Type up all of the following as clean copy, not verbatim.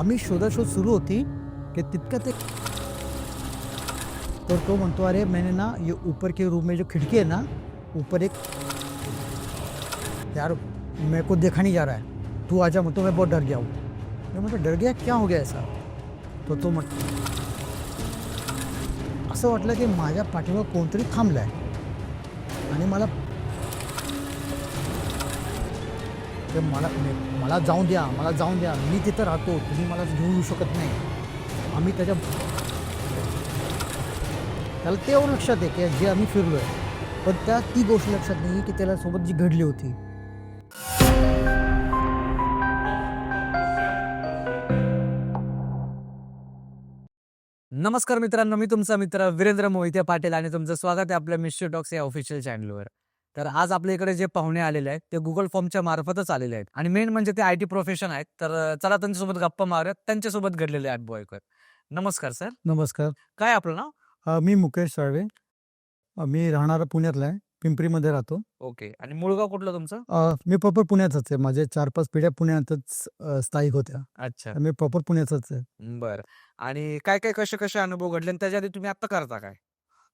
आम्ही शोधाशोध सुरू होती कि तितक्यात एक तो म्हणतो, अरे मैंने ना ये ऊपर के रूम में जो खिड़की है ना, ऊपर एक, यार मेरे को देखा नहीं जा रहा है, तू आजा, तो मैं बहुत डर गया हूँ। मैं मतलब डर गया, क्या हो गया ऐसा? तो म्हण असं वाटलं की माझ्या पाठीमागे कोणतरी थांबलं आहे आणि मला जाऊन द्या, मला जाऊन द्या, मी तिथं राहतो, तुम्ही मला घेऊन येऊ शकत नाही. आम्ही त्याला ते एवढं लक्षात आहे की जे आम्ही फिरलो आहे, पण ती गोष्ट लक्षात नाही की त्याला सोबत जी घडली होती. नमस्कार मित्रांनो, मी तुमचा मित्र वीरेंद्र मोहिते पाटील आणि तुमचं स्वागत आहे आपल्या मिस्टर टॉक्स या ऑफिशियल चॅनलवर. तर आज आपल्या इकडे जे पाहुणे आलेले आहेत ते गुगल फॉर्मच्या मार्फतच आलेले आहेत आणि मेन म्हणजे ते IT प्रोफेशन आहेत. तर चला त्यांच्यासोबत गप्पा मारूयात, त्यांच्यासोबत घडलेले अनुभव ऐकूयात. नमस्कार सर. नमस्कार. काय आपलं नाव? मी मुकेश साळवे. मी राहणारा पुण्यातला आहे, पिंपरीमध्ये राहतो. ओके. आणि मूळगाव कुठलं तुमचं? मी प्रॉपर पुण्याचाच आहे. माझे 4-5 पिढ्या पुण्यातच स्थायिक होत्या. अच्छा, मी प्रॉपर पुण्याचाच आहे. बरं. आणि काय काय कसे अनुभव घडले आणि त्याच्या आधी तुम्ही आता करता काय?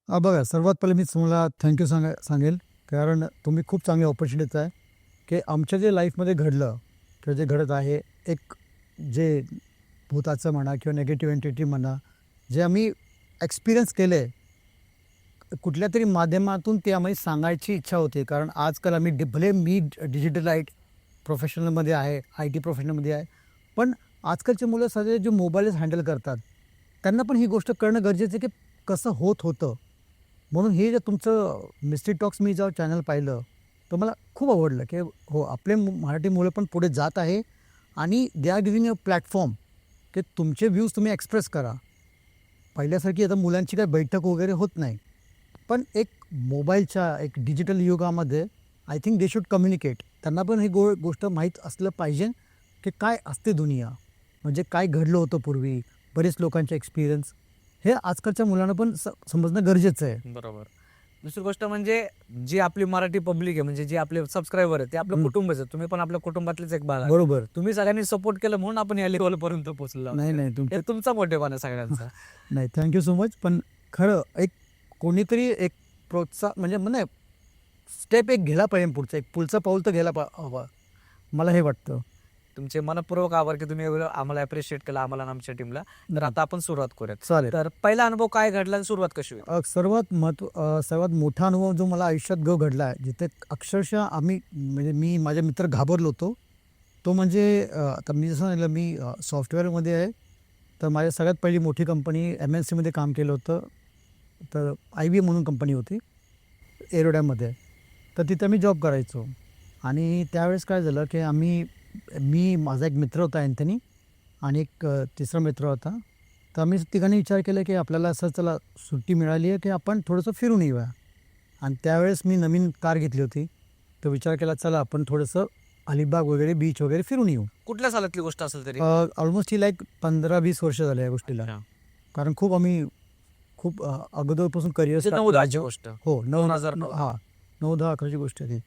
बघा, सर्वात पहिले मी तुम्हाला थँक्यू सांगेल, कारण तुम्ही खूप चांगली ऑपॉर्च्युनिटी आहे की आमच्या जे लाईफमध्ये घडलं किंवा जे घडत आहे, एक जे भूताचं म्हणा किंवा निगेटिव्ह एंटिटी म्हणा, जे आम्ही एक्सपिरियन्स केले कुठल्या तरी माध्यमातून, ते आम्हाला सांगायची इच्छा होती. कारण आजकाल आम्ही भले मी डिजिटलाइट प्रोफेशनलमध्ये आहे, IT प्रोफेशनलमध्ये आहे, पण आजकालची मुलं सगळे जे मोबाईलच हँडल करतात, त्यांना पण ही गोष्ट कळणं गरजेचं आहे की कसं होतं. म्हणून हे जे तुमचं मिस्ट्री टॉक्स मी जेव्हा चॅनल पाहिलं, तर मला खूप आवडलं की हो, आपले मराठी मुलं पण पुढे जात आहे आणि they are giving a platform की तुमचे व्ह्यूज तुम्ही एक्सप्रेस करा. पहिल्यासारखी आता मुलांची काही बैठक वगैरे होत नाही, पण एक मोबाईलच्या एक डिजिटल युगामध्ये I think they should communicate. त्यांना पण ही गोष्ट माहीत असलं पाहिजे की काय असते दुनिया, म्हणजे काय घडलं होतं पूर्वी, बरेच लोकांचे एक्सपिरियन्स, हे आजकालच्या मुलांना पण समजणं गरजेचं आहे. बरोबर. दुसरी गोष्ट म्हणजे जी आपली मराठी पब्लिक आहे, म्हणजे जे आपले सबस्क्रायबर आहेत, ते आपलं कुटुंबच आहे. तुम्ही पण आपल्या कुटुंबातलेच एक भाग आहे. बरोबर. तुम्ही सगळ्यांनी सपोर्ट केलं म्हणून आपण या लेवलपर्यंत पोहोचलो. नाही हे तुमचा मोठेपणा आहे सगळ्यांचा. नाही, थँक्यू सो मच. पण खरं एक कोणीतरी एक प्रोत्साहन म्हणजे स्टेप एक घ्यायला पाहिजे, पुढचं पाऊल तर घ्यायला हवं, मला हे वाटतं. तुमचे मनपूर्वक आभार की तुम्ही एवढं आम्हाला अप्रिशिएट केलं, आम्हाला आणि आमच्या टीमला. तर आता आपण सुरुवात करूयात. चालेल. तर पहिला अनुभव काय घडला आणि सुरुवात कशी होती? सर्वात मोठा अनुभव जो मला आयुष्यात घडला आहे, जिथे अक्षरशः म्हणजे मी माझे मित्र घाबरलो होतो, तो म्हणजे आता मी जसं सांगितलं, मी सॉफ्टवेअरमध्ये आहे. तर माझ्या सगळ्यात पहिली मोठी कंपनी MNCमध्ये काम केलं होतं. तर IBM म्हणून कंपनी होती एरोड्यामध्ये. तर तिथं मी जॉब करायचो. आणि त्यावेळेस काय झालं की माझा एक मित्र होता अँथनी, आणि एक तिसरा मित्र होता. तर आम्ही तिघांनी विचार केला की आपल्याला असं चला सुट्टी मिळाली आहे की आपण थोडंसं फिरून येऊया. आणि त्यावेळेस मी नवीन कार घेतली होती. तर विचार केला, चला आपण थोडंसं अलिबाग वगैरे, बीच वगैरे फिरून येऊ. कुठल्या सालातली गोष्ट असेल तरी? ऑलमोस्ट ही लाईक 15-20 वर्ष झाले या गोष्टीला. कारण खूप अगोदरपासून करिअर गोष्ट. हो, 2009. 9-10-11ची गोष्ट आहे ती.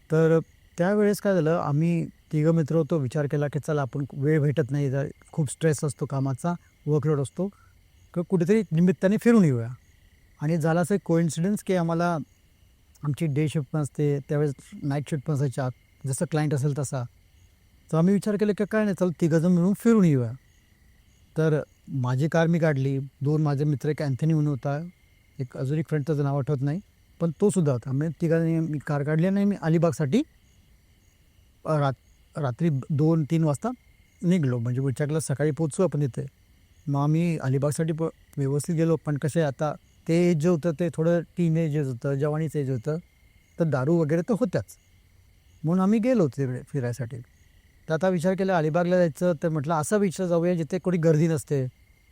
तर त्यावेळेस काय झालं, आम्ही तिघं मित्र होतो. विचार केला की चला, आपण वेळ भेटत नाही, खूप स्ट्रेस असतो कामाचा, वर्कलोड असतो, तर कुठेतरी निमित्ताने फिरून येऊया. आणि झाला असं कोइन्सिडन्स की आमची डे शिफ्ट पण असते, त्यावेळेस नाईट शिफ्ट पण असायच्या, जसं क्लायंट असेल तसा. तर आम्ही विचार केला की काय नाही, चल तिघंजण मिळून फिरून येऊया. तर माझी कार मी काढली. 2 माझे मित्र, एक अँथनी म्हणून होता, एक अजून एक फ्रेंड, त्याचं नाव आठवत नाही, पण तो सुद्धा होता. आम्ही तिघांनी मी कार काढली आणि मी अलिबागसाठी रात्री 2-3 वाजता निघलो. म्हणजे विचार केला सकाळी पोचू आपण तिथे. मग आम्ही अलिबागसाठी व्यवस्थित गेलो. पण कसं आहे, आता ते एज जे होतं ते थोडं टीन एज होतं, जवानीचं एज होतं, तर दारू वगैरे तर होत्याच, म्हणून आम्ही गेलो तिकडे फिरायसाठी. तर आता विचार केला अलिबागला जायचं, तर म्हटलं असा विचार जाऊया जिथे कोणी गर्दी नसते,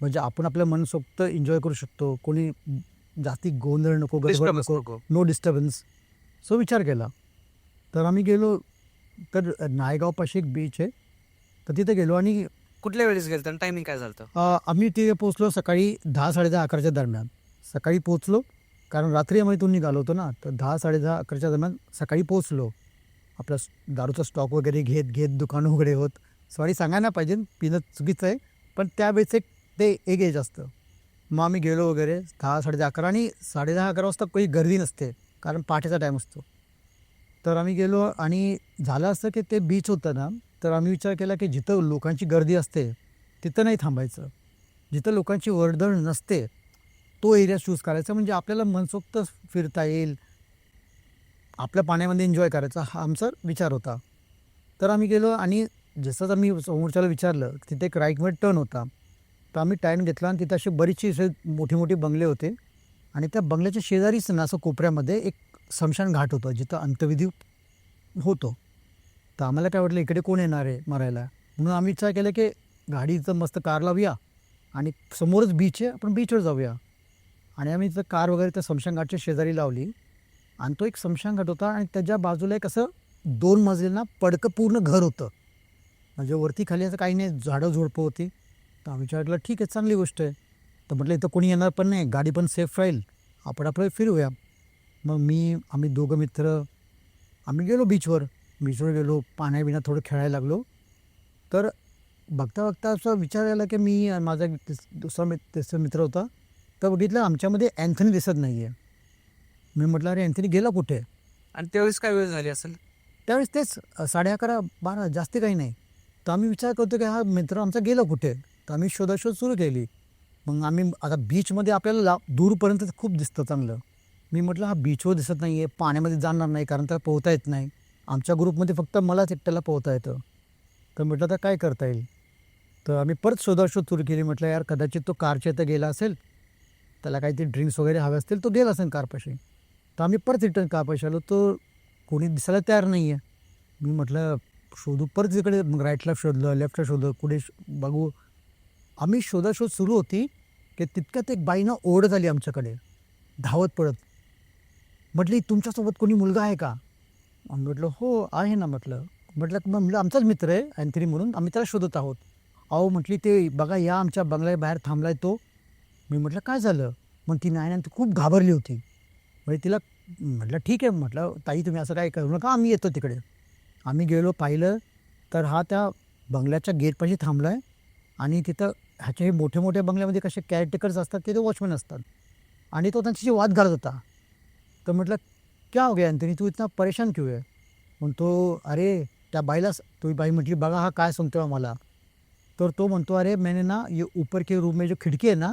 म्हणजे आपण आपलं मनसोक्त एन्जॉय करू शकतो, कोणी जास्ती गोंधळ नको, गडबड नको, नो डिस्टर्बन्स. सो विचार केला. तर आम्ही गेलो. तर नायगावपाशी एक बीच आहे, तर तिथे गेलो. आणि कुठल्या वेळेस गेलं, टायमिंग काय झालं? आम्ही तिथे पोचलो सकाळी 10-10:30-11च्या दरम्यान सकाळी पोचलो. कारण रात्री आम्ही इथून निघालो होतो ना, तर 10-10:30-11च्या दरम्यान सकाळी पोचलो. आपला दारूचा स्टॉक वगैरे घेत दुकानं वगैरे होत, सॉरी सांगायला पाहिजे, पिणं चुकीचं आहे, पण त्यावेळेस एक एज असतं. मग आम्ही गेलो वगैरे 10 11:30 आणि 10:30-11 वाजता काही गर्दी नसते कारण पहाटेचा टाईम असतो. तर आम्ही गेलो आणि झालं असं की ते बीच होतं ना, तर आम्ही विचार केला की जिथं लोकांची गर्दी असते तिथं नाही थांबायचं. जिथं लोकांची वर्दळ नसते तो एरिया चूज करायचा म्हणजे आपल्याला मनसोक्त फिरता येईल. आपल्या पाण्यामध्ये एन्जॉय करायचा हा आमचा विचार होता. तर आम्ही गेलो आणि जसंच आम्ही समोरच्याला विचारलं तिथे एक राईटमध्ये टर्न होता. तर आम्ही टाईम घेतला आणि तिथे अशी बरीचशी असे मोठी-मोठी बंगले होते आणि त्या बंगल्याच्या शेजारीच ना असं कोपऱ्यामध्ये एक स्मशान घाट होतं जिथं अंत्यविधी होतो. तर आम्हाला काय वाटलं इकडे कोण येणार आहे मरायला? म्हणून आम्ही विचार केला की गाडीचं मस्त कार लावूया आणि समोरच बीच आहे आपण बीचवर जाऊया. आणि आम्ही तिथं कार वगैरे त्या स्मशानघाटच्या शेजारी लावली आणि तो एक स्मशानघाट होता आणि त्याच्या बाजूला एक असं 2 मजल्यांना पडकं पूर्ण घर होतं. म्हणजे वरती खाली असं काही नाही, झाडं झुडपं होती. तर आम्ही विचार केला ठीक आहे चांगली गोष्ट आहे. तर म्हटलं इथं कोणी येणार पण नाही, गाडी पण सेफ राहील, आपण आपलं फिरूया. मग आम्ही दोघं मित्र आम्ही गेलो बीचवर गेलो, पाण्या-बिण्यात थोडं खेळायला लागलो. तर बघता असा विचार आला की मी आणि माझा एक तिसरा मित्र होता. तर बघितलं आमच्यामध्ये अँथनी दिसत नाही आहे. मी म्हटलं, "अरे अँथनी गेला कुठे?" आणि त्यावेळेस काय वेळ झाली असेल? त्यावेळेस तेच 11:30-12 जास्ती काही नाही. तर आम्ही विचार करतो की हा मित्र आमचा गेला कुठे? तर आम्ही शोधाशोध सुरू केली. मग आम्ही आता बीचमध्ये आपल्याला दूरपर्यंत खूप दिसतं चांगलं. मी म्हटलं हा बीचवर दिसत नाही आहे, पाण्यामध्ये जाणार नाही कारण त्याला पोहता येत नाही. आमच्या ग्रुपमध्ये फक्त मलाच एकट्याला पोहता येतं. तर म्हटलं आता काय करता येईल? तर आम्ही परत शोधाशोध सुरू केली. म्हटलं यार कदाचित तो कारच्या इथं गेला असेल. त्याला काहीतरी ड्रिंक्स वगैरे हवे असतील, तो गेला असेल कारपाशी. तर आम्ही परत रिटर्न कारपाशी आलो. तो कोणी दिसायला तयार नाही आहे. मी म्हटलं शोधू परत तिकडे मग राईटला शोधलं, लेफ्टला शोधलं, कुठे बघू. आम्ही शोधाशोध सुरू होती, की तितक्यात एक बाई ना ओढत आली आमच्याकडे, धावत पळत. म्हटली, "तुमच्यासोबत कोणी मुलगा आहे का?" आम्ही म्हटलं, "हो, आहे ना," म्हटलं. म्हटलं आमचाच मित्र आहे अँथनी म्हणून, आम्ही त्याला शोधत आहोत. अहो म्हटली, "ते बघा या आमच्या बंगल्याबाहेर थांबलाय तो." मी म्हटलं, "काय झालं?" मग ती नाही, ती खूप घाबरली होती. म्हणजे तिला म्हटलं, "ठीक आहे," म्हटलं, "ताई तुम्ही असं काही करू नका, आम्ही येतो तिकडे." आम्ही गेलो पाहिलं, तर हा त्या बंगल्याच्या गेटपाशी थांबला आहे आणि तिथं ह्याचे हे मोठे-मोठ्या बंगल्यामध्ये कसे केअरटेकर्स असतात की ते वॉचमन असतात आणि तो त्यांच्याशी वाद घालत होता. तर म्हटलं, "क्या हो गया एंथनी, तू इतना परेशान क्यों है?" म्हणतो, "अरे त्या बाईला." तो बाई म्हटली, "बघा हा काय सांगतोय मला." तर तो म्हणतो, "अरे मैंने ना ये ऊपर के रूम में जो खिड़की है ना,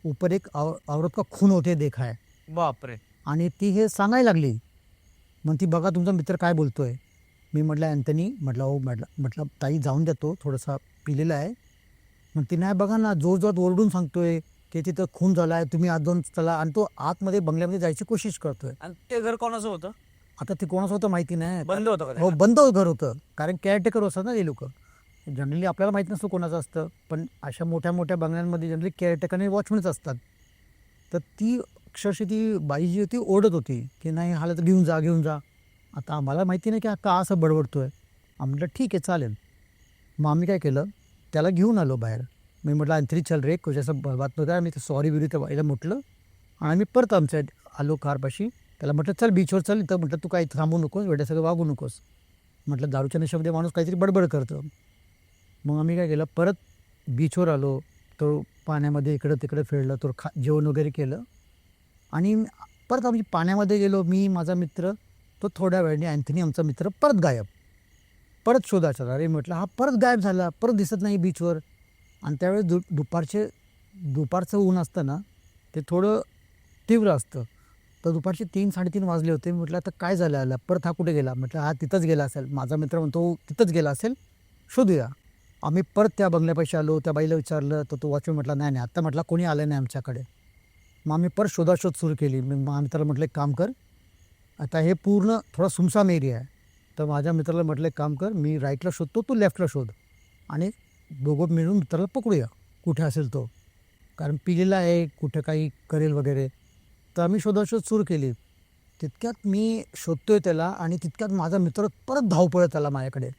ऊपर एक औरत का खून होते देखा है." बापरे! आणि ती हे सांगायला लागली. मग ती बघा तुमचा मित्र काय बोलतोय. मी म्हटलं अँथनी म्हटलं हो म्हटलं म्हटलं ताई जाऊन द्या तो थोडासा पिलेला आहे. मग ती नाही बघा ना जोरजोरात ओरडून सांगतोय की तिथं खून झाला आहे तुम्ही आत जाऊन चला आणि तो आतमध्ये बंगल्यामध्ये जायची कोशिश करतोय. आणि ते घर कोणाचं होतं? आता ते कोणाचं होतं माहिती नाही. बंद होतं का ते हो घर? बंद घर होतं कारण केअरटेकर असतात ना ते लोक. जनरली आपल्याला माहीत नसतं कोणाचं असतं पण अशा मोठ्या मोठ्या बंगल्यांमध्ये जनरली केअरटेकर आणि वॉचमनच असतात. तर ती अक्षरशः ती बाई जी होती ओरडत होती की नाही हाला तर घेऊन जा. आता आम्हाला माहिती नाही की हा का असं बडबडतोय. आम्ही म्हटलं ठीक आहे चालेल. मग आम्ही काय केलं त्याला घेऊन आलो बाहेर. मी म्हटलं "अँथनी चल रे कुछ असं बात नव्हतं." आम्ही सॉरी बिरी त्या बाईला म्हटलं आणि आम्ही परत आमच्या आलो कारपाशी. त्याला म्हटलं "चल बीचवर चल." तर म्हटलं "तू काही थांबू नकोस वेड्यासारखं वागू नकोस." म्हटलं दारूच्या नशेमध्ये माणूस काहीतरी बडबड करतं. मग आम्ही काय केलं परत बीचवर आलो. तो पाण्यामध्ये इकडं तिकडं फिरलं. तो जेवण वगैरे केलं आणि परत आम्ही पाण्यामध्ये गेलो. मी माझा मित्र. तो थोड्या वेळाने अँथनी आमचा मित्र परत गायब. परत शोधायचा. अरे म्हटलं हा परत गायब झाला. परत दिसत नाही बीचवर आणि त्यावेळेस दुपारचं ऊन असतं ना, ते थोडं तीव्र असतं. तर दुपारचे 3-3:30 वाजले होते. म्हटलं आता काय झालं याला? परत हा कुठे गेला? म्हटलं हा तिथंच गेला असेल. माझा मित्र म्हणतो तिथंच गेला असेल, शोधूया. आम्ही परत त्या बंगल्यापाशी आलो. त्या बाईला विचारलं तर तो वॉचमन म्हटला, "नाही, नाही, आत्ता म्हटला कोणी आलं नाही आमच्याकडे." मग आम्ही परत शोधाशोध सुरू केली. मग आम्ही त्याला म्हटलं, "एक काम कर, आता हे पूर्ण थोडा सुमसाम एरिया आहे." तर माझ्या मित्राला म्हटलं, "एक काम कर, मी राईटला शोधतो, तू लेफ्टला शोध आणि दोघं मिळून मित्राला पकडूया, कुठे असेल तो." कारण पिलेला आहे, कुठं काही करेल वगैरे. तर आम्ही शोधाशोध सुरू केली. तितक्यात मी शोधतोय त्याला आणि तितक्यात माझा मित्र परत धावपळत आला माझ्याकडे.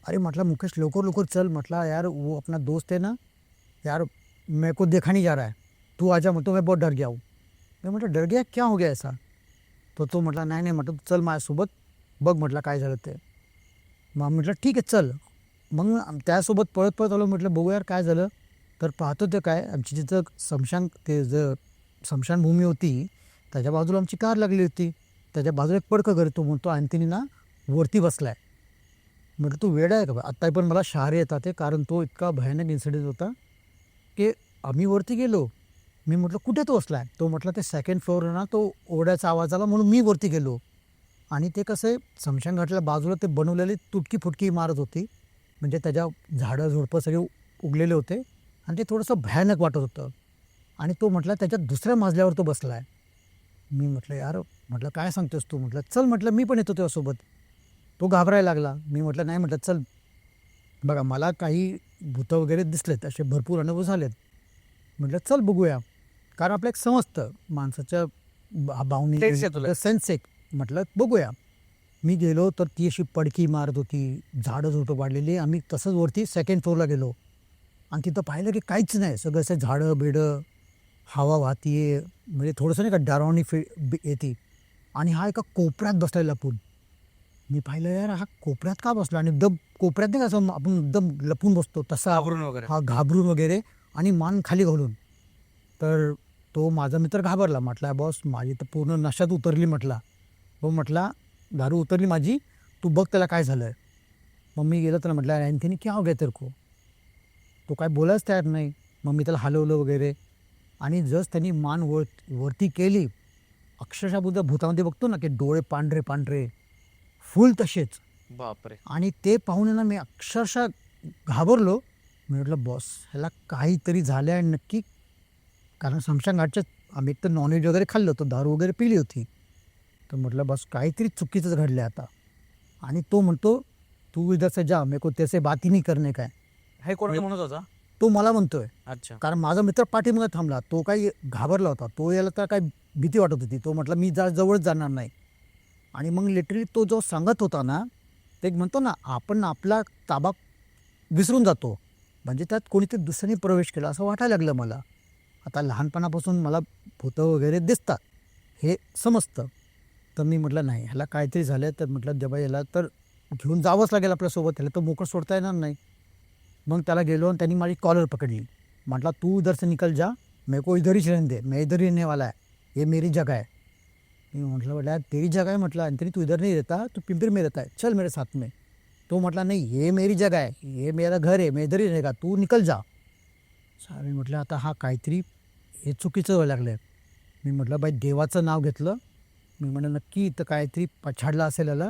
अरे म्हटलं, "मुकेश लवकर चल." म्हटलं, "यार वो अपना दोस्त है ना, यार मेरे को देखा नहीं जा रहा है. तू आजा." म्हणतो, "मैं बहुत डर गया हूँ." मी म्हटलं, "डर गया? क्या हो गया ऐसा?" तर तो म्हटला, "नाही, नाही," म्हटलं, "चल माझ्यासोबत. बघ," म्हटलं, "काय झालं ते." मग म्हटलं, "ठीक आहे, चल." मग त्यासोबत पळत आलो. म्हटलं, "बघू यार काय झालं." तर पाहतो ते काय, आमची जिथं स्मशानभूमी होती त्याच्या बाजूला आमची कार लागली होती. त्याच्या बाजूला एक पडकं घर, तो म्हणतो अँथनी ना वरती बसलाय. म्हटलं तू वेडा आहे का बा? आत्ता पण मला शहारे येतात ते, कारण तो इतका भयानक इन्सिडेंट होता की आम्ही वरती गेलो. मी म्हटलं कुठे तो बसलाय? तो म्हटला ते सेकंड फ्लोअर ना, तो ओरड्याचा आवाज आला म्हणून मी वरती गेलो. आणि ते कसं आहे, स्मशानघाटच्या बाजूला ते बनवलेली तुटकी फुटकी इमारत होती. म्हणजे त्याच्या झाडं झुडपं सगळे उगलेले होते आणि ते थोडंसं भयानक वाटत होतं. आणि तो म्हटला त्याच्या दुसऱ्या मजल्यावर तो बसला आहे. मी म्हटलं यार, म्हटलं काय सांगतोस तू? म्हटलं चल, म्हटलं मी पण येतो त्यासोबत. तो घाबरायला लागला. मी म्हटलं नाही, म्हटलं चल. बघा मला काही भूतं वगैरे दिसलेत, असे भरपूर अनुभव झालेत. म्हटलं चल बघूया, कारण आपलं एक समजतं माणसाच्या Sense आहे तुला. भावने सेन्स एक. म्हटलं बघूया. मी गेलो तर ती अशी पडकी इमारत होती, झाडं झुडपं वाढलेली. आम्ही तसंच वरती सेकंड फ्लोअरला गेलो आणि तिथं पाहिलं की काहीच नाही, सगळं असं झाडं बिडं, हवा वाहतीये, म्हणजे थोडंसं नाही का डरावणी येते. आणि हा एका कोपऱ्यात बसलेला लपून. मी पाहिलं यार, हा कोपऱ्यात का बसला? आणि एकदम कोपऱ्यात नाही का असं आपण एकदम लपून बसतो तसा, घाबरून वगैरे. हा घाबरून वगैरे आणि मान खाली घालून. तर तो माझा मित्र घाबरला. म्हटला बॉस माझी तर पूर्ण नशात उतरली. म्हटला हो, म्हटला दारू उतरली माझी, तू बघ त्याला काय झालं आहे. मग मी गेलो, त्याला म्हटलं अँथनी क्या हो गया तेरे को? तो काय बोलायच तयार नाही. मग मी त्याला हलवलं वगैरे आणि जस्ट त्यांनी मान वरती केली, अक्षरशः भूतामध्ये बघतो ना की डोळे पांढरे पांढरे फुल तसेच. बापरे. आणि ते पाहून ना मी अक्षरशः घाबरलो. मी म्हटलं बॉस ह्याला काहीतरी झालं आहे नक्की. कारण स्मशानघाटच्या आम्ही एक तर नॉनव्हेज वगैरे खाल्लं होतं, दारू वगैरे पिली होती. तर म्हटलं बस काहीतरी चुकीचंच घडलं आता. आणि तो म्हणतो तू इधर से जा, मेरे को त्याचे बात ही नहीं करने का है. हे कोण म्हणत होता? तो मला म्हणतोय, अच्छा. कारण माझा मित्र पाठीमागे थांबला. तो काही घाबरला होता, तो याला तर काय भीती वाटत होती. तो म्हटला मी जवळच जाणार नाही. आणि मग लिटरली तो जो सांगत होता ना, ते एक म्हणतो ना आपण आपला ताबा विसरून जातो. म्हणजे त्यात कोणीतरी दुसऱ्याने प्रवेश केला असं वाटायला लागलं मला. आता लहानपणापासून मला भूतं वगैरे दिसतात, हे समजतं. तर मी म्हटलं नाही, ह्याला काहीतरी झालं. तर म्हटलं जेव्हा याला तर घेऊन जावंच लागेल आपल्यासोबत, ह्याला तर मोकळं सोडता येणार नाही. मग त्याला गेलो आणि त्यांनी माझी कॉलर पकडली. म्हटला तू इधर से निकल जा, मेरे को इधर ही रहने दे, मैं इधर ही रहने वाला है, ये मेरी जगह है. मी म्हटलं यार तेरी जगह है. म्हटलं अँथनी तू इधर नहीं रहता, तू पिंपरी में रहता है, चल मेरे साथ में. तो म्हटला नाही, ये मेरी जगह है, ये मेरा घर है, मैं इधर ही रहेगा, तू निकल जा. मी म्हटलं आता हा काहीतरी हे चुकीचं व्हायला लागलं आहे. मी म्हटलं बाई देवाचं नाव घेतलं. मी म्हटलं नक्की इथं काहीतरी पछाडलं असेल याला,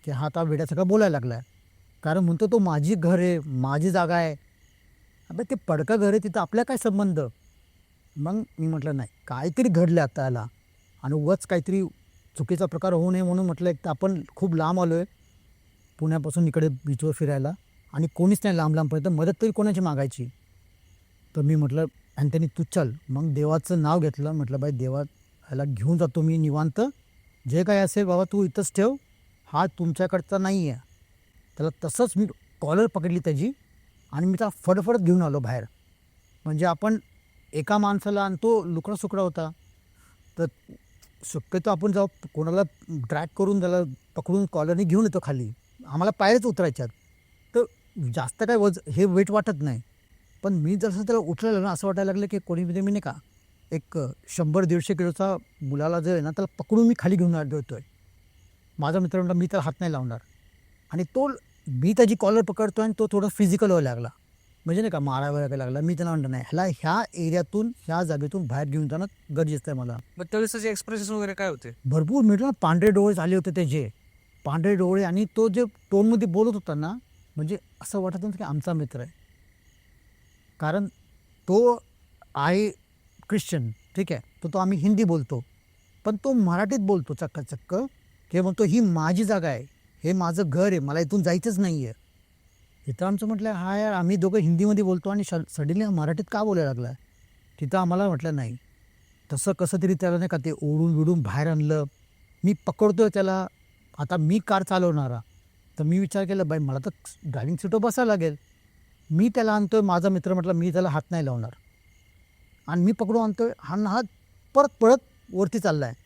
की हा आता वेड्यासारखा बोलायला लागला आहे. कारण म्हणतो तो माझी घर आहे, माझी जागा आहे. अबे ते पडकं घर आहे, तिथं आपल्या काय संबंध? मग मी म्हटलं नाही, काहीतरी घडलं आता याला आणि उगाच काहीतरी चुकीचा प्रकार होऊ नये म्हणून म्हटलं एक तर आपण खूप लांब आलो आहे पुण्यापासून इकडे बीचवर फिरायला आणि कोणीच नाही लांबपर्यंत, मदत तरी कोणाची मागायची. तर मी म्हटलं अँथनी तू चल. मग देवाचं नाव घेतलं. म्हटलं बाई देवा ह्याला घेऊन जातो मी निवांत, जे काय असेल बाबा तू इथंच ठेव, हा तुमच्याकडचा नाही आहे. त्याला तसंच मी कॉलर पकडली त्याची आणि मी त्याला फडफडत घेऊन आलो बाहेर. म्हणजे आपण एका माणसाला आणतो, लुकडा सुकडा होता. तर शक्यतो आपण जेव्हा कोणाला ट्रॅक करून त्याला पकडून कॉलरने घेऊन येतो खाली, आम्हाला पायच उतरायच्यात, तर जास्त काय हे वेट वाटत नाही. पण मी जसं त्याला उठलेलं ना, असं वाटायला लागलं की कोणी मी नाही का एक 100-150 किलोचा मुलाला जो आहे ना, त्याला पकडून मी खाली घेऊन येतोय. माझा मित्र म्हटला मी त्याला हात नाही लावणार. आणि मी त्याची कॉलर पकडतो आणि तो थोडा फिजिकल व्हायला लागला, म्हणजे नाही का मारायला लागला. मी त्याला म्हणलं नाही, ह्याला ह्या एरियातून ह्या जागेतून बाहेर घेऊन जाणं गरजेचं आहे मला. मग त्यावेळेस त्याचे एक्सप्रेशन वगैरे काय होते? भरपूर म्हटलं ना, पांढरे डोळे झाले होते त्याचे, पांढरे डोळे. आणि तो जे टोनमध्ये बोलत होता ना, म्हणजे असं वाटत नव्हतं की आमचा मित्र आहे. कारण तो आहे ख्रिश्चन, ठीक आहे, तो आम्ही हिंदी बोलतो, पण तो मराठीत बोलतो चक्क की म्हणतो ही माझी जागा आहे, हे माझं घर आहे, मला इथून जायचंच नाही आहे. इथं आमचं म्हटलं हा यार आम्ही दोघं हिंदीमध्ये बोलतो आणि सडनली मराठीत का बोलायला लागला. तिथं आम्हाला म्हटलं नाही, तसं कसं तरी त्याला नाही का ते ओढून बिडून बाहेर आणलं. मी पकडतोय त्याला, आता मी कार चालवणारा. तर मी विचार केला बाई मला तर ड्रायव्हिंग सीटवर बसायला लागेल. मी त्याला आणतोय, माझा मित्र म्हटलं मी त्याला हात नाही लावणार. आणि मी पकडून आणतोय, हा परत वरती चालला आहे.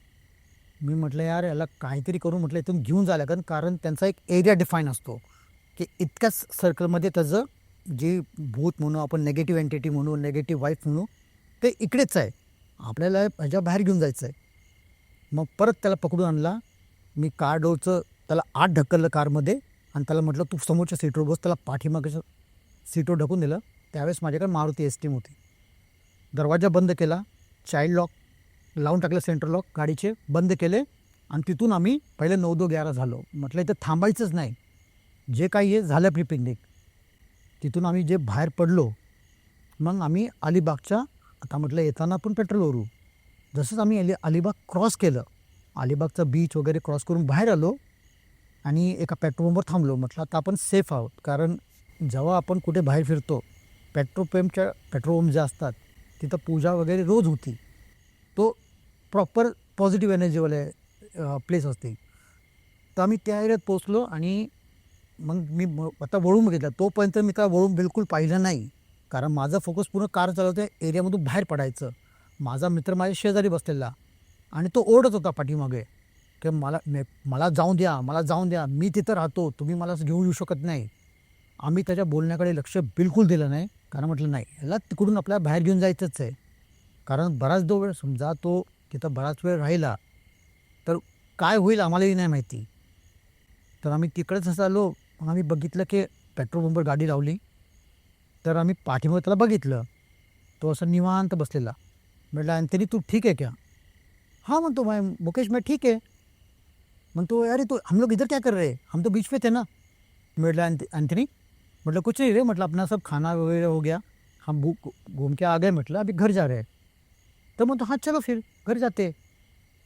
मी म्हटलं यार याला काहीतरी करून म्हटलं इथून घेऊन जायला, कारण त्यांचा एक एरिया डिफाईन असतो की इतक्याच सर्कलमध्ये त्याचं जी भूत म्हणू आपण, नेगेटिव्ह एंटिटी म्हणू, नेगेटिव्ह वाईफ म्हणू, ते इकडेच आहे. आपल्याला ह्याच्या बाहेर घेऊन जायचं आहे. मग परत त्याला पकडून आणला. मी कार डोरचं त्याला आत ढकललं कारमध्ये आणि त्याला म्हटलं तू समोरच्या सीटवर बस. त्याला पाठीमागच्या सीटवर ढकून दिलं. त्यावेळेस माझ्याकडे मारुती एस-टीम होती. दरवाजा बंद केला, चाइल्ड लॉक लावून टाकलं, सेंटर लॉक गाडीचे बंद केले आणि तिथून आम्ही पहिले 9-2-11 झालो. म्हटलं इथं थांबायचंच नाही, जे काही आहे झालं आपली पिकनिक. तिथून आम्ही जे बाहेर पडलो, मग आम्ही अलिबागच्या, आता म्हटलं येताना आपण पेट्रोल भरू. जसंच आम्ही अलिबाग क्रॉस केलं, अलिबागचं बीच वगैरे क्रॉस करून बाहेर आलो आणि एका पेट्रोल पंपवर थांबलो. म्हटलं आता आपण सेफ आहोत, कारण जेव्हा आपण कुठे बाहेर फिरतो, पेट्रोल पंप जे असतात तिथं पूजा वगैरे रोज होती. तो प्रॉपर पॉझिटिव्ह एनर्जीवाले प्लेस असते. तर आम्ही त्या एरियात पोचलो आणि मग मी आता वळून बघितलं. तोपर्यंत मी त्याला वळून बिलकुल पाहिलं नाही, कारण माझा फोकस पूर्ण कार चालवते एरियामधून बाहेर पडायचं. माझा मित्र माझ्या शेजारी बसलेला आणि तो ओरडत होता पाठीमागे की मला जाऊन द्या, मला जाऊन द्या, मी तिथं राहतो, तुम्ही मला घेऊन येऊ शकत नाही. आम्ही त्याच्या बोलण्याकडे लक्ष बिलकुल दिलं नाही, कारण म्हटलं नाही, ह्याला तिकडून आपल्याला बाहेर घेऊन जायचंच आहे. कारण बराच वेळ समजा तो तिथं बराच वेळ राहिला तर काय होईल आम्हालाही नाही माहिती. तर आम्ही तिकडेच असं आलो. मग आम्ही बघितलं की पेट्रोल पंपवर गाडी लावली. तर आम्ही पाठीमागे त्याला बघितलं. तो असं निवांत बसलेला. म्हटलं अँथनी तू ठीक है क्या? हाँ म्हणतो मुकेश मैं ठीक है. म्हणतो अरे तो हम लोग इधर क्या कर रहे हैं, हम तो बीच पे थे ना. म्हटलं अँथनी, मतलब कुछ नहीं रे, मतलब अपना सब खाना वगैरह हो गया, हम घूम के आ गए, म्हटलं अभी घर जा रहे हैं. तर म्हणतो हां चलो फिर घर जाते.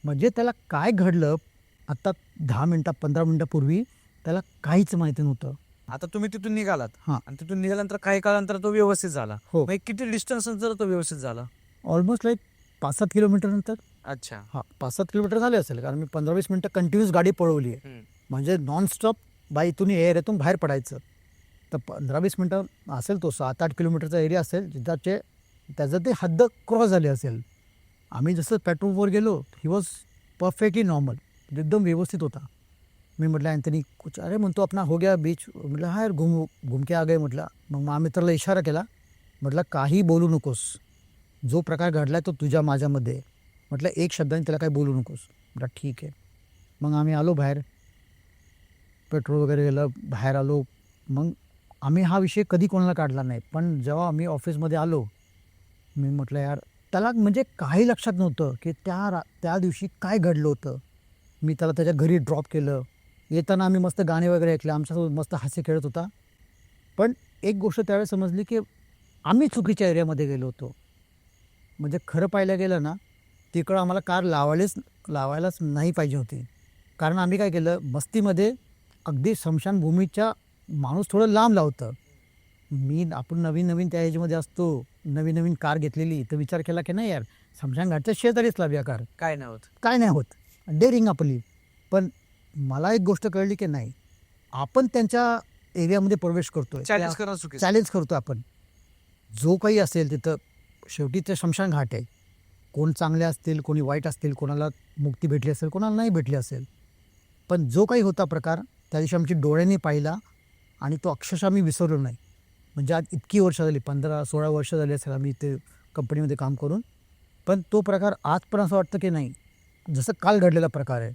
म्हणजे त्याला काय घडलं आत्ता 10 मिनटं 15 मिनटापूर्वी त्याला काहीच माहिती नव्हतं. आता तुम्ही तिथून निघालात हां. आणि तिथून निघाल्यानंतर काही काळानंतर तो व्यवस्थित झाला. हो. मग किती डिस्टन्स नंतर तो व्यवस्थित झाला? ऑलमोस्ट लाईक 5-7 किलोमीटर नंतर. अच्छा. हां, 5-7 किलोमीटर झाले असेल, कारण मी 15-20 मिनटं कंटिन्यूस गाडी पळवली आहे. म्हणजे नॉनस्टॉप इथून एरियातून बाहेर पडायचं. तर 15-20 मिनटं असेल, तो 7-8 किलोमीटरचा एरिया असेल, जिथं त्याचं ते हद्द क्रॉस झाली असेल. आम्ही जसं पेट्रोलवर गेलो, ही वॉज परफेक्टली नॉर्मल, एकदम व्यवस्थित होता. मी म्हटलं अँथनी कुछ, अरे म्हणतो अपना हो गया बीच. म्हटलं हा यार घूम के आ गए. म्हटलं मग महामित्राला इशारा केला, म्हटलं काही बोलू नकोस, जो प्रकार घडला तो तुझ्या माझ्यामध्ये, म्हटलं एक शब्दाने त्याला काही बोलू नकोस. म्हटलं ठीक आहे. मग आम्ही आलो बाहेर, पेट्रोल वगैरे गेलं, बाहेर आलो. मग आम्ही हा विषय कधी कोणाला काढला नाही. पण जेव्हा आम्ही ऑफिसमध्ये आलो, मी म्हटलं यार, त्याला म्हणजे काही लक्षात नव्हतं की त्या दिवशी काय घडलं होतं. मी त्याला त्याच्या घरी ड्रॉप केलं. येताना आम्ही मस्त गाणे वगैरे ऐकले, आमच्यासोबत मस्त हास्य खेळत होता. पण एक गोष्ट त्यावेळेस समजली की आम्ही चुकीच्या एरियामध्ये गेलो होतो. म्हणजे खरं पाहायला गेलं ना, तिकडं आम्हाला कार लावायलाच नाही पाहिजे होती. कारण आम्ही काय केलं, मस्तीमध्ये अगदी स्मशानभूमीच्या माणूस थोडं लांब लावतं. आपण नवीन त्या ह्याच्यामध्ये असतो, नवीन कार घेतलेली, तर विचार केला की नाही यार, स्मशानघाटच्या शेजारीच लावूया कार, काय नाही होत. काय नाही होत, डेअरिंग आपली. पण मला एक गोष्ट कळली की नाही, आपण त्यांच्या एरियामध्ये प्रवेश करतोय, चॅलेंज करणं चुकीचं. चॅलेंज करतो आपण. जो काही असेल तिथं, शेवटी ते स्मशान घाट आहे. कोण चांगले असतील, कोणी वाईट असतील, कोणाला मुक्ती भेटली असेल, कोणाला नाही भेटली असेल. पण जो काही होता प्रकार, त्या दिवशी आमची डोळ्यांनी पाहिला आणि तो अक्षरशः आम्ही विसरलो नाही. म्हणजे आज इतकी वर्ष झाली, 15-16 वर्ष झाली असेल आम्ही इथे कंपनीमध्ये काम करून. पण तो प्रकार आज पण असं वाटतं की नाही, जसं काल घडलेला प्रकार आहे.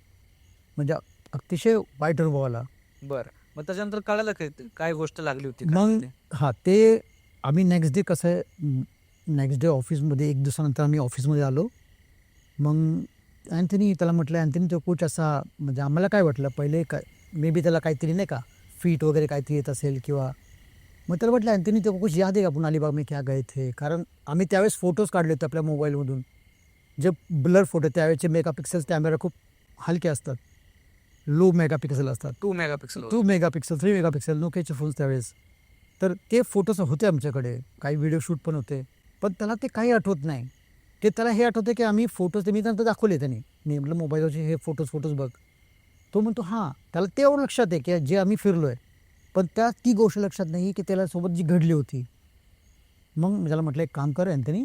म्हणजे अतिशय वाईट अनुभव आला. बरं, मग त्याच्यानंतर कळालं काय गोष्ट लागली होती का? मग हां, ते आम्ही नेक्स्ट डे कसं आहे, नेक्स्ट डे ऑफिसमध्ये 1 दिवसानंतर आम्ही ऑफिसमध्ये आलो. मग अँथनी, त्याला म्हटलं अँथनी तो कुछ असा, म्हणजे आम्हाला काय वाटलं पहिले, काय मे बी त्याला काहीतरी नाही का फीट वगैरे काहीतरी येत असेल किंवा. मग त्याला म्हटलं अँथनी तो कुछ याद आहे का, आपण अलिबाग में क्या गए थे. कारण आम्ही त्यावेळेस फोटोज काढले होते आपल्या मोबाईलमधून, जे ब्लर फोटो. त्यावेळेचे मेगापिक्सेल्स कॅमेरा खूप हलके असतात, लो मेगापिक्सेल असतात. 2 मेगापिक्सल. 2 मेगापिक्सेल 3 मेगापिक्सेल नोकियाचे फोन्स त्यावेळेस. तर ते फोटोज होते आमच्याकडे, काही व्हिडिओ शूट पण होते. पण त्याला ते काही आठवत नाही. ते त्याला हे आठवते की आम्ही फोटोज, ते मी नंतर दाखवले त्यांनी. मी म्हटलं मोबाईलवरचे हे फोटोज बघ. तो म्हणतो हां, त्याला ते एवढं लक्षात आहे की जे आम्ही फिरलो आहे. पण ती गोष्ट लक्षात नाही की त्याला सोबत जी घडली होती. मग मी त्याला म्हटलं एक काम कर अँथनी,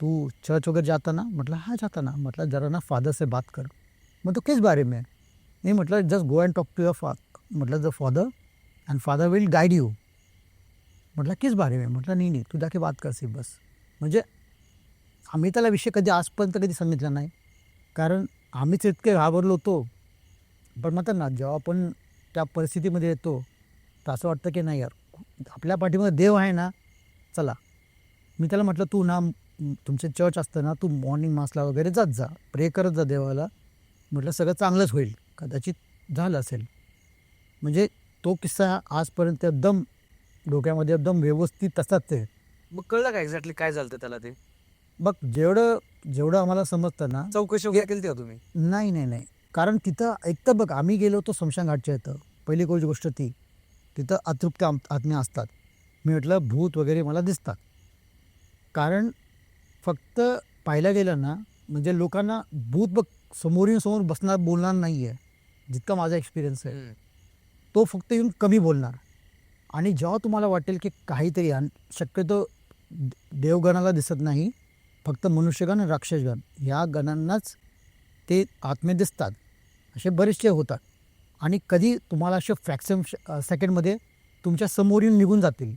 तू चर्च वगैरे जाता ना. म्हटलं हां जाता ना. म्हटलं जरा ना फादर से बात कर. मग तो किस बारे में. नहीं, म्हटलं just go and talk to your मतलब the father and father will guide you. म्हटलं किस बारे में, म्हटलं नाही तू जाके बात कर सी बस. म्हणजे आम्ही त्याला विषय कधी आजपर्यंत कधी सांगितला नाही, कारण आम्हीच इतके घाबरलो होतो. पण म्हणतात ना, जेव्हा आपण त्या परिस्थितीमध्ये येतो तर असं वाटतं की नाही यार, आपल्या पाठीमध्ये देव आहे ना, चला. मी त्याला म्हटलं तू ना तुमचे चर्च असतं ना, तू मॉर्निंग मासला वगैरे जात जा, प्रे करत जा देवाला. म्हटलं सगळं चांगलंच होईल, कदाचित झालं असेल. म्हणजे तो किस्सा आजपर्यंत एकदम डोक्यामध्ये एकदम व्यवस्थित तसाच आहे. मग कळलं का एक्झॅक्टली काय झालं त्याला ते? बघ जेवढं जेवढं आम्हाला समजतं ना, चौकशी वगैरे केली होती तुम्ही? नाही नाही नाही, कारण तिथं एक तर बघ आम्ही गेलो होतो स्मशानघाटच्या इथं. पहिली गोष्ट ती, तिथं अतृप्त आत्म्या असतात. मी म्हटलं भूत वगैरे मला दिसतात, कारण फक्त पाहायला गेलं ना, म्हणजे लोकांना भूत बघ समोरून समोर बसणार बोलणार नाही आहे, जितका माझा एक्सपिरियन्स आहे. तो फक्त येऊन कमी बोलणार. आणि जेव्हा तुम्हाला वाटेल की काहीतरी शक्यतो देवगणाला दिसत नाही, फक्त मनुष्यगण आणि राक्षसगण ह्या गणांनाच ते आत्मे दिसतात. असे बरेचसे होतात आणि कधी तुम्हाला असे फ्रॅक्शन सेकंडमध्ये तुमच्या समोर येऊन निघून जातील,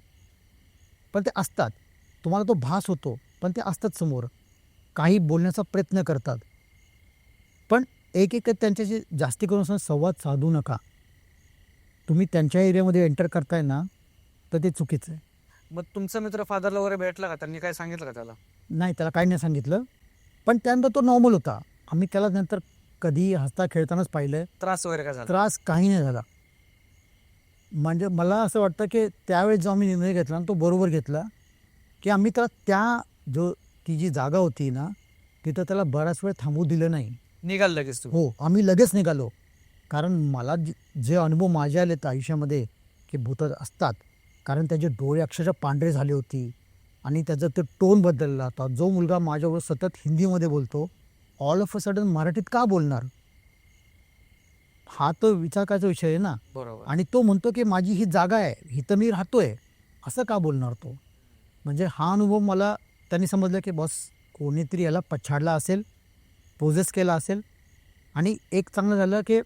पण ते असतात. तुम्हाला तो भास होतो, पण ते असतात समोर, काही बोलण्याचा प्रयत्न करतात. पण एक त्यांच्याशी जास्ती करून संवाद साधू नका. तुम्ही त्यांच्या एरियामध्ये एंटर करताय ना, तर ते चुकीचं आहे. मग तुमचा मित्र फादरला वगैरे भेटला का? त्यांनी काय सांगितलं का त्याला? नाही, त्याला काही नाही सांगितलं, पण त्यानंतर तो नॉर्मल होता. आम्ही त्याला नंतर कधी हसता खेळतानाच पाहिलं. त्रास वगैरे काय झाला? त्रास काही नाही झाला. म्हणजे मला असं वाटतं की त्यावेळेस जो आम्ही निर्णय घेतला ना, तो बरोबर घेतला, की आम्ही त्याला ती जी जागा होती ना, तिथं त्याला बराच वेळ थांबू दिलं नाही. निघाल लगेच तू? हो, आम्ही लगेच निघालो. कारण मला जे अनुभव माझ्या आलेत आयुष्यामध्ये की भूत असतात, कारण त्याचे डोळे अक्षरशः पांढरे झाले होती आणि त्याचा ते टोन बदलला होता. जो मुलगा माझ्याबरोबर सतत हिंदीमध्ये बोलतो, ऑल ऑफ अ सडन मराठीत का बोलणार? हा तो विचार करायचा विषय आहे ना. बरोबर. आणि तो म्हणतो की माझी ही जागा आहे, इथं मी राहतोय, असं का बोलणार तो? म्हणजे हा अनुभव मला त्यांनी समजलं की बस कोणीतरी याला पछाडला असेल, पोजेस केला असेल. आणि एक चांगलं झालं की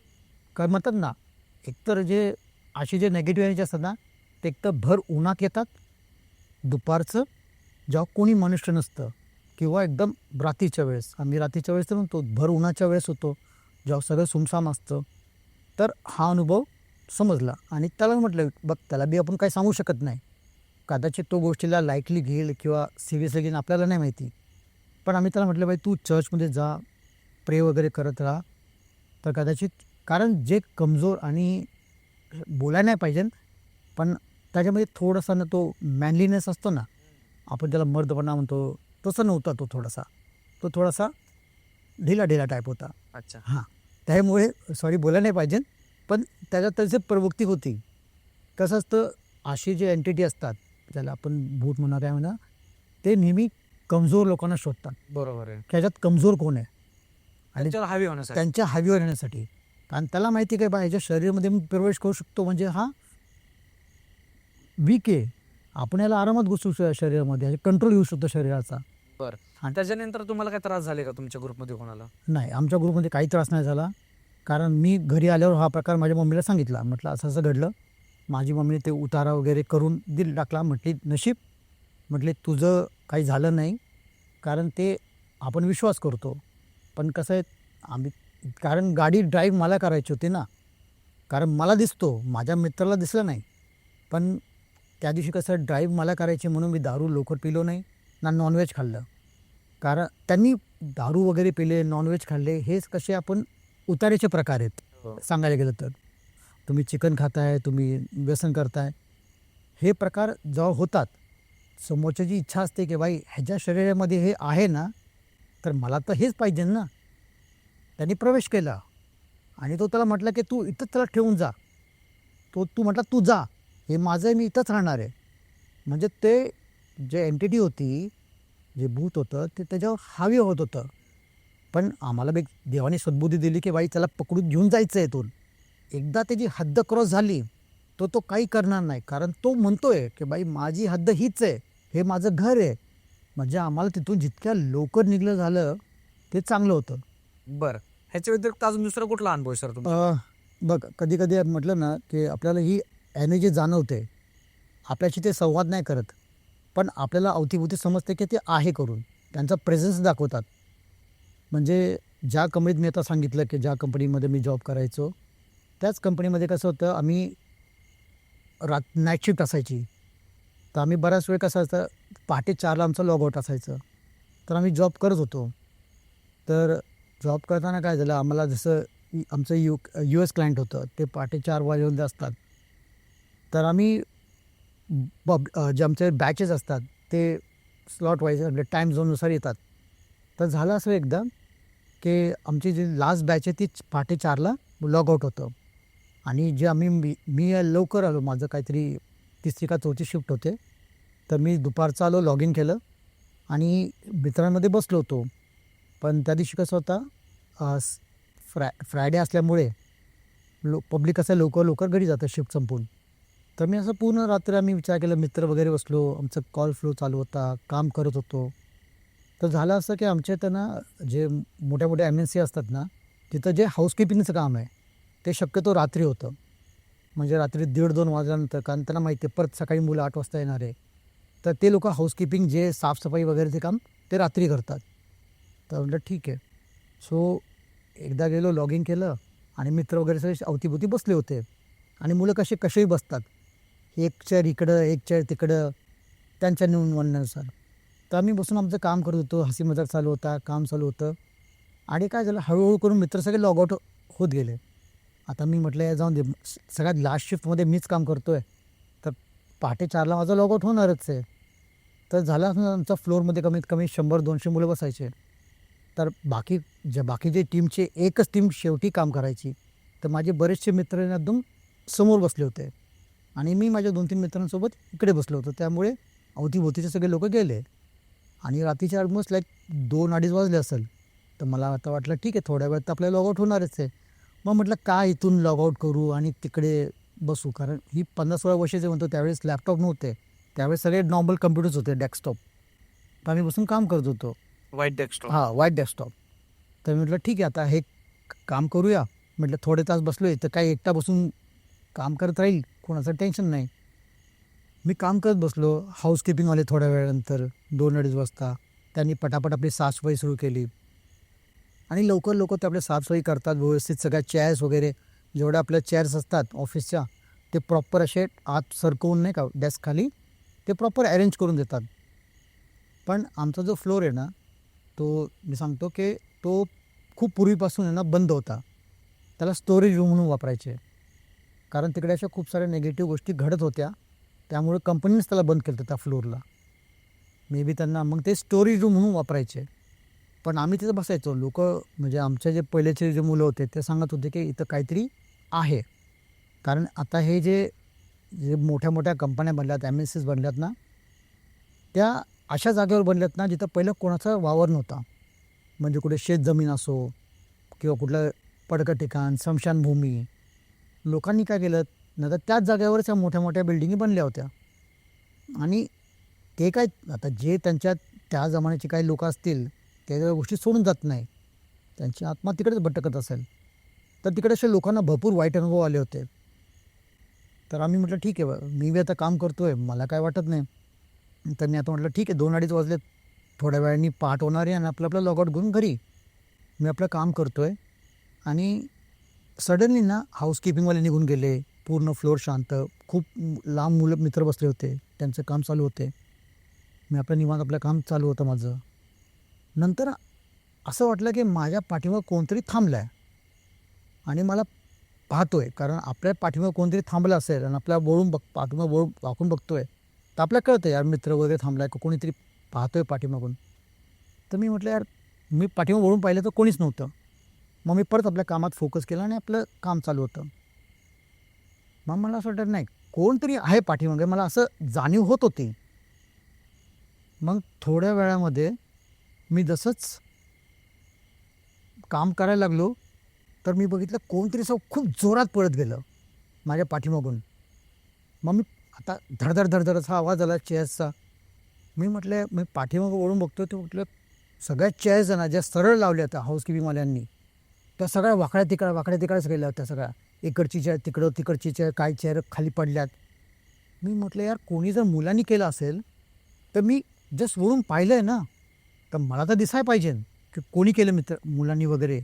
काय म्हणतात ना, एकतर अशी जे नेगेटिव्ह एनर्जी असतात ना, ते एकतर भर उन्हात येतात दुपारचं, जेव्हा कोणी मनुष्य नसतं, किंवा एकदम रात्रीच्या वेळेस. आम्ही रात्रीच्या वेळेस तर म्हणतो, भर उन्हाच्या वेळेस होतो, जेव्हा सगळं सुमसाम असतं. तर हा अनुभव समजला आणि त्याला म्हटलं बघ, त्याला बी आपण काही सांगू शकत नाही, कदाचित तो गोष्टीला लाईटली घेईल किंवा सिरियसली घेईल आपल्याला नाही माहिती. पण आम्ही त्याला म्हटलं, बाई तू चर्चमध्ये जा, प्रे वगैरे करत राहा, तर कदाचित. कारण जे कमजोर आणि बोलायला नाही पाहिजे, पण त्याच्यामध्ये थोडासा ना तो मॅनलीनेस असतो ना, आपण त्याला मर्दपणा म्हणतो, तसं नव्हता तो. थोडासा ढिला ढिला टाईप होता. अच्छा. हां, त्यामुळे सॉरी बोलायला नाही पाहिजे, पण त्याच्यात त्याची प्रवृत्ती होती. कसं असतं, अशी जे एंटिटी असतात, ज्याला आपण भूत म्हणा काय म्हणा, ते नेहमी कमजोर लोकांना शोधतात. बरोबर आहे. त्याच्यात कमजोर कोण आहे आणि त्याच्यावर हवी होण्यासाठी. त्यांच्या हवीवर येण्यासाठी. कारण त्याला माहिती काय बा, ह्याच्या शरीरामध्ये मी प्रवेश करू शकतो, म्हणजे हा वीक आहे, आपण याला आरामात घुसू शरीरामध्ये, कंट्रोल घेऊ शकतो शरीराचा. बरं. आणि त्याच्यानंतर तुम्हाला काय त्रास झाले का तुमच्या ग्रुपमध्ये कोणाला? नाही, आमच्या ग्रुपमध्ये काही त्रास नाही झाला. कारण मी घरी आल्यावर हा प्रकार माझ्या मम्मीला सांगितला. म्हटलं असं असं घडलं. माझी मम्मीने ते उतारा वगैरे करून टाकला. म्हटली नशीब, म्हटले तुझं काही झालं नाही, कारण ते आपण विश्वास करतो. पण कसं आहे, कारण गाडी ड्राईव्ह मला करायची होती ना, कारण मला दिसतो, माझ्या मित्राला दिसलं नाही. पण त्या दिवशी कसं ड्राईव्ह मला करायची म्हणून मी दारू लवकर पिलो नाही, ना नॉनव्हेज खाल्लं. कारण त्यांनी दारू वगैरे पिले, नॉनव्हेज खाल्ले, हेच कसे आपण उतारेचे प्रकार आहेत. सांगायला गेलं तर तुम्ही चिकन खाताय, तुम्ही व्यसन करताय, हे प्रकार जेव्हा होतात, समोरच्याची इच्छा असते की बाई ह्याच्या शरीरामध्ये हे आहे ना, तर मला तर हेच पाहिजे ना. त्यांनी प्रवेश केला आणि तो त्याला म्हटलं की तू इथंच त्याला ठेवून जा. तू म्हटला तू जा, हे माझं आहे, मी इथंच राहणार आहे. म्हणजे ते जे एंटिटी होती, जे भूत होतं, ते त्याच्यावर हावी होत होतं. पण आम्हाला देवाने सद्बुद्धी दिली की बाई त्याला पकडून घेऊन जायचं आहे. इथून एकदा त्याची हद्द क्रॉस झाली तो काही करणार नाही, कारण तो म्हणतोय की बाई माझी हद्द हीच आहे, हे माझं घर आहे. म्हणजे आम्हाला तिथून जितक्या लवकर निघलं झालं ते चांगलं होतं. बरं. ह्याच्या व्यतिरिक्त अजून दुसरा कुठला अनुभव आहे सर तुमचा? बघ, कधी कधी म्हटलं ना की आपल्याला ही एनर्जी जाणवते, आपल्याशी ते संवाद नाही करत, पण आपल्याला अवतीभोवती समजते की ते आहे करून. त्यांचा प्रेझेन्स दाखवतात. म्हणजे ज्या कंपनीत मी आता सांगितलं की ज्या कंपनीमध्ये मी जॉब करायचो, त्याच कंपनीमध्ये कसं होतं, आम्ही नाईट शिफ्ट असायची. तर आम्ही बऱ्याच वेळ कसं असतं, पहाटे 4ला आमचं लॉगआउट असायचं. तर आम्ही जॉब करत होतो. तर जॉब करताना काय झालं, आम्हाला जसं आमचं US क्लायंट होतं, ते पहाटे 4 वाजेपर्यंत असतात. तर आम्ही जे आमचे बॅचेस असतात, ते स्लॉट वाईज म्हणजे टाईम झोननुसार येतात. तर झालं असं एकदा, की आमची जी लास्ट बॅच आहे ती पहाटे 4ला लॉगआउट होतं. आणि जे मी लवकर आलो, माझं काहीतरी 3री का 4थी शिफ्ट होते. तर मी दुपारचं आलो, लॉग इन केलं आणि मित्रांमध्ये बसलो होतो. पण त्या दिवशी कसं होतं, फ्रायडे असल्यामुळे पब्लिक कसं लवकर लवकर घरी जातं शिफ्ट संपवून. तर मी असं पूर्ण रात्र आम्ही विचार केला, मित्र वगैरे बसलो, आमचं कॉल फ्लो चालू होता, काम करत होतो. तर झालं असं की आमच्या इथं ना, जे मोठ्या मोठ्या MNC असतात ना, तिथं जे हाऊसकीपिंगचं काम आहे ते शक्यतो रात्री होतं. म्हणजे रात्री 1:30-2 वाजल्यानंतर, कारण त्यांना माहिती आहे परत सकाळी मुलं 8 वाजता येणार आहे. तर ते लोकं हाऊसकीपिंग, जे साफसफाई वगैरेचे काम ते रात्री करतात. तर म्हटलं ठीक आहे. सो एकदा गेलो, लॉग इन केलं आणि मित्र वगैरे सगळे अवतीभोवती बसले होते. आणि मुलं कसेही बसतात. एक चेअर इकडं, एक चेअर तिकडं, त्यांच्या म्हणण्यानुसार. तर आम्ही बसून आमचं काम करत होतो. हसी मजाक चालू होता, काम चालू होतं. आणि काय झालं, हळूहळू करून मित्र सगळे लॉगआउट होत गेले. आता मी म्हटलं, "या जाऊन दे, सगळ्यात लास्ट शिफ्टमध्ये मीच काम करतोय, तर पहाटे 4ला माझं लॉगआउट होणारच आहे." तर झालं असं, आमच्या फ्लोअरमध्ये कमीत कमी 100-200 मुलं बसायचे. तर बाकीचे टीमचे एकच टीम शेवटी काम करायची. तर माझे बरेचसे मित्र एकदम समोर बसले होते आणि मी माझ्या 2-3 मित्रांसोबत इकडे बसलो होतो. त्यामुळे अवतीभोवतीचे सगळे लोकं गेले आणि रात्रीचे ऑलमोस्ट लाईक 2-2:30 वाजले असेल. तर मला आता वाटलं ठीक आहे, थोड्या वेळात तर आपल्याला लॉगआउट होणारच आहे. मग म्हटलं काय इथून लॉगआउट करू आणि तिकडे बसू, कारण ही 50-16 वर्षाचे म्हणतो, त्यावेळेस लॅपटॉप नव्हते. त्यावेळेस सगळे नॉर्मल कम्प्युटर्स होते, डेस्कटॉप. तर आम्ही बसून काम करत होतो. White desktop. White desktop. तर मी म्हटलं ठीक आहे, आता हे काम करूया. म्हटलं थोडे तास बसलोय तर काही एकटा बसून काम करत राहील, कोणाचं टेन्शन नाही. मी काम करत बसलो. हाऊसकीपिंगवाले थोड्या वेळानंतर 2-2:30 वाजता त्यांनी पटापट आपली साफसफाई सुरू केली आणि लवकर लवकर ते आपल्या साफसफाई करतात व्यवस्थित. सगळ्या चेअर्स वगैरे, जेवढ्या आपल्या चेअर्स असतात ऑफिसच्या, ते प्रॉपर असे आत सरकवून, नाही का, डेस्क खाली ते प्रॉपर अरेंज करून देतात. पण आमचा जो फ्लोअर आहे ना, तो मी सांगतो की तो खूप पूर्वीपासून आहे ना बंद होता. त्याला स्टोरेज रूम म्हणून वापरायचे, कारण तिकडे अशा खूप साऱ्या निगेटिव्ह गोष्टी घडत होत्या. त्यामुळे कंपनीनेच त्याला बंद केलं होतं त्या फ्लोअरला. मे बी त्यांना मग ते स्टोरेज रूम म्हणून वापरायचे. पण आम्ही तिथं बसायचो. लोकं, म्हणजे आमचे जे पहिलेचे जे मुलं होते ते सांगत होते की इथं काहीतरी आहे. कारण आता हे जे जे मोठ्या मोठ्या कंपन्या बनल्यात, MNCs बनल्यात ना, त्या अशा जागेवर बनल्यात ना जिथं पहिलं कोणाचा वावर नव्हता. म्हणजे कुठे शेतजमीन असो किंवा कुठलं पडकं ठिकाण, स्मशानभूमी. लोकांनी काय केलं, नंतर त्याच जागेवरच ह्या मोठ्या मोठ्या बिल्डिंगी बनल्या होत्या. आणि ते काय, आता जे त्यांच्या त्या जमान्याचे काही लोक असतील, ते त्या गोष्टी सोडून जात नाही. त्यांची आत्मा तिकडेच भटकत असेल. तर तिकडे अशा लोकांना भरपूर वाईट अनुभव आले होते. तर आम्ही म्हटलं ठीक आहे, मी बी आता काम करतोय, मला काय वाटत नाही. तर मी आता म्हटलं ठीक आहे, 2-2:30 वाजलेत, थोड्या वेळाने पहाट होणार आहे आणि आपलं लॉगआउट घेऊन घरी. मी आपलं काम करतोय आणि सडनली ना हाऊसकीपिंगवाले निघून गेले. पूर्ण फ्लोअर शांत. खूप लांब मुलं मित्र बसले होते, त्यांचं काम चालू होते. मी आपलं निवांत आपलं काम चालू होतं माझं. नंतर असं वाटलं की माझ्या पाठीमागं कोणतरी थांबलं आहे आणि मला पाहतोय. कारण आपल्या पाठीमागं कोणतरी थांबलं असेल आणि आपल्याला पाठीमागं वाकून बघतोय, तर आपल्याला कळतं यार, मित्र वगैरे थांबला आहे का, कोणीतरी पाहतोय पाठीमागून. तर मी म्हटलं यार, मी पाठीमागं वळून पाहिलं तर कोणीच नव्हतं. मग मी परत आपल्या कामात फोकस केला आणि आपलं काम चालू होतं. मग मला असं वाटतं नाही, कोणतरी आहे पाठीमागे, मला असं जाणीव होत होती. मग थोड्या वेळामध्ये मी जसंच काम करायला लागलो, तर मी बघितलं कोणतरी असं खूप जोरात पळत गेलं माझ्या पाठीमागून. मग मी आता धडधड असा आवाज आला चेअर्सचा. मी म्हटलं, मी पाठीमागं वळून बघतो, ते म्हटलं सगळ्या चेअर्स ना ज्या सरळ लावल्या होत्या हाऊसकीपिंगवाल्यांनी, त्या सगळ्या वाकड्या तिकड्याच गेल्या होत्या सगळ्या. इकडची चेअर तिकडं, तिकडची चेअर, काही चेअर खाली पडल्यात. मी म्हटलं यार कोणी जर मुलांनी केलं असेल तर मी जस्ट वरून पाहिलं आहे ना, तर मला तर दिसायला पाहिजे की कोणी केलं मुलांनी वगैरे,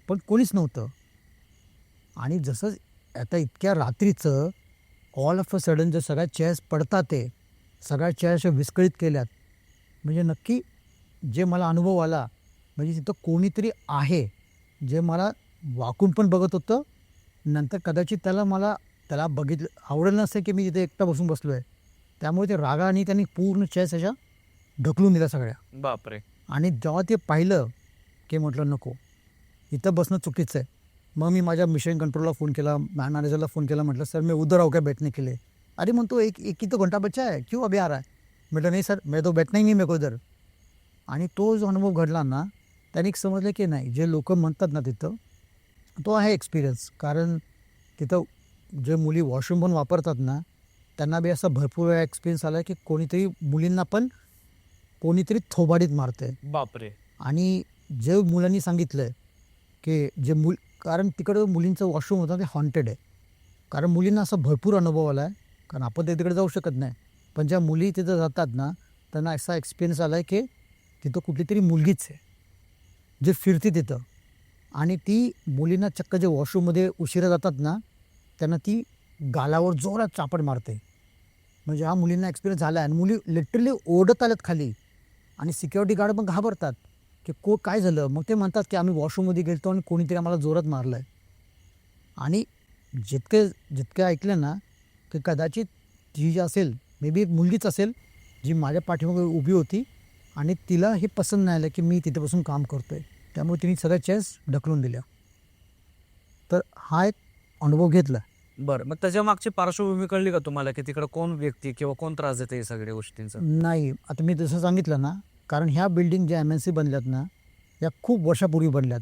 पण कोणीच नव्हतं. आणि जसं आता इतक्या रात्रीचं ऑल ऑफ अ सडन जर सगळ्या चेअर्स पडतात आहे, सगळ्या चेअर्स विस्कळीत केल्यात, म्हणजे नक्की जे मला अनुभव आला, म्हणजे तिथं कोणीतरी आहे जे मला वाकून पण बघत होतं. नंतर कदाचित त्याला बघितलं आवडलं नसेल की मी तिथे एकटा बसून बसलो आहे. त्यामुळे ते रागाने त्यांनी पूर्ण चेअर्स अशा ढकलून दिल्या सगळ्या. बापरे. आणि जेव्हा ते पाहिलं की म्हटलं नको, इथं बसणं चुकीचं आहे. मग मी माझ्या मिशन कंट्रोलला फोन केला, मॅनेजरला फोन केला. म्हटलं सर मैं उधर आऊँ क्या बैठने के लिए? अरे म्हणतो एक एक ही तो घंटा बचा है, क्यों अभी आ रहा है? म्हटलं नाही सर, मैं तो बैठना ही नहीं मेरे को इधर. आणि तो जो अनुभव घडला ना, त्याने एक समजलं की नाही, जे लोक म्हणतात ना तिथं, तो आहे एक्सपिरियन्स. कारण तिथं जे मुली वॉशरूम पण वापरतात ना, त्यांना बी असा भरपूर वेळा एक्सपिरियन्स आला की कोणीतरी मुलींना पण कोणीतरी थोबाडीत मारते. बापरे. आणि जे मुलांनी सांगितलं की कारण तिकडं मुलींचं वॉशरूम होतं ते हॉन्टेड आहे. कारण मुलींना असा भरपूर अनुभव आला आहे, कारण आपण तर तिकडे जाऊ शकत नाही. पण ज्या मुली तिथं जातात ना, त्यांना असा एक्सपिरियन्स आला आहे की तिथं कुठली तरी मुलगीच आहे जे फिरते तिथं. आणि ती मुलींना चक्क जे वॉशरूममध्ये उशिरा जातात ना, त्यांना ती गालावर जोरात चापड मारते. म्हणजे हा मुलींना एक्सपिरियन्स झाला आहे. आणि मुली लिटरली ओरडत आल्यात खाली. आणि सिक्युरिटी गार्ड पण घाबरतात की काय झालं. मग ते म्हणतात की आम्ही वॉशरूममध्ये गेलो आणि कोणीतरी आम्हाला जोरात मारलं आहे. आणि जितके ऐकलं ना, की कदाचित ती जी असेल, मे बी एक मुलगीच असेल जी माझ्या पाठीमागे उभी होती आणि तिला हे पसंत नाही आलं की मी तिथे बसून काम करतो आहे. त्यामुळे तिने सगळ्या चेअर्स ढकलून दिल्या. तर हा एक अनुभव घेतला. बरं, मग त्याच्या मागची पार्श्वभूमी कळली का तुम्हाला, की तिकडे कोण व्यक्ती किंवा कोण त्रास देते या सगळ्या गोष्टींचा? नाही, आता मी जसं सांगितलं ना, कारण ह्या बिल्डिंग ज्या MNC बनल्यात ना, या खूप वर्षापूर्वी बनल्यात.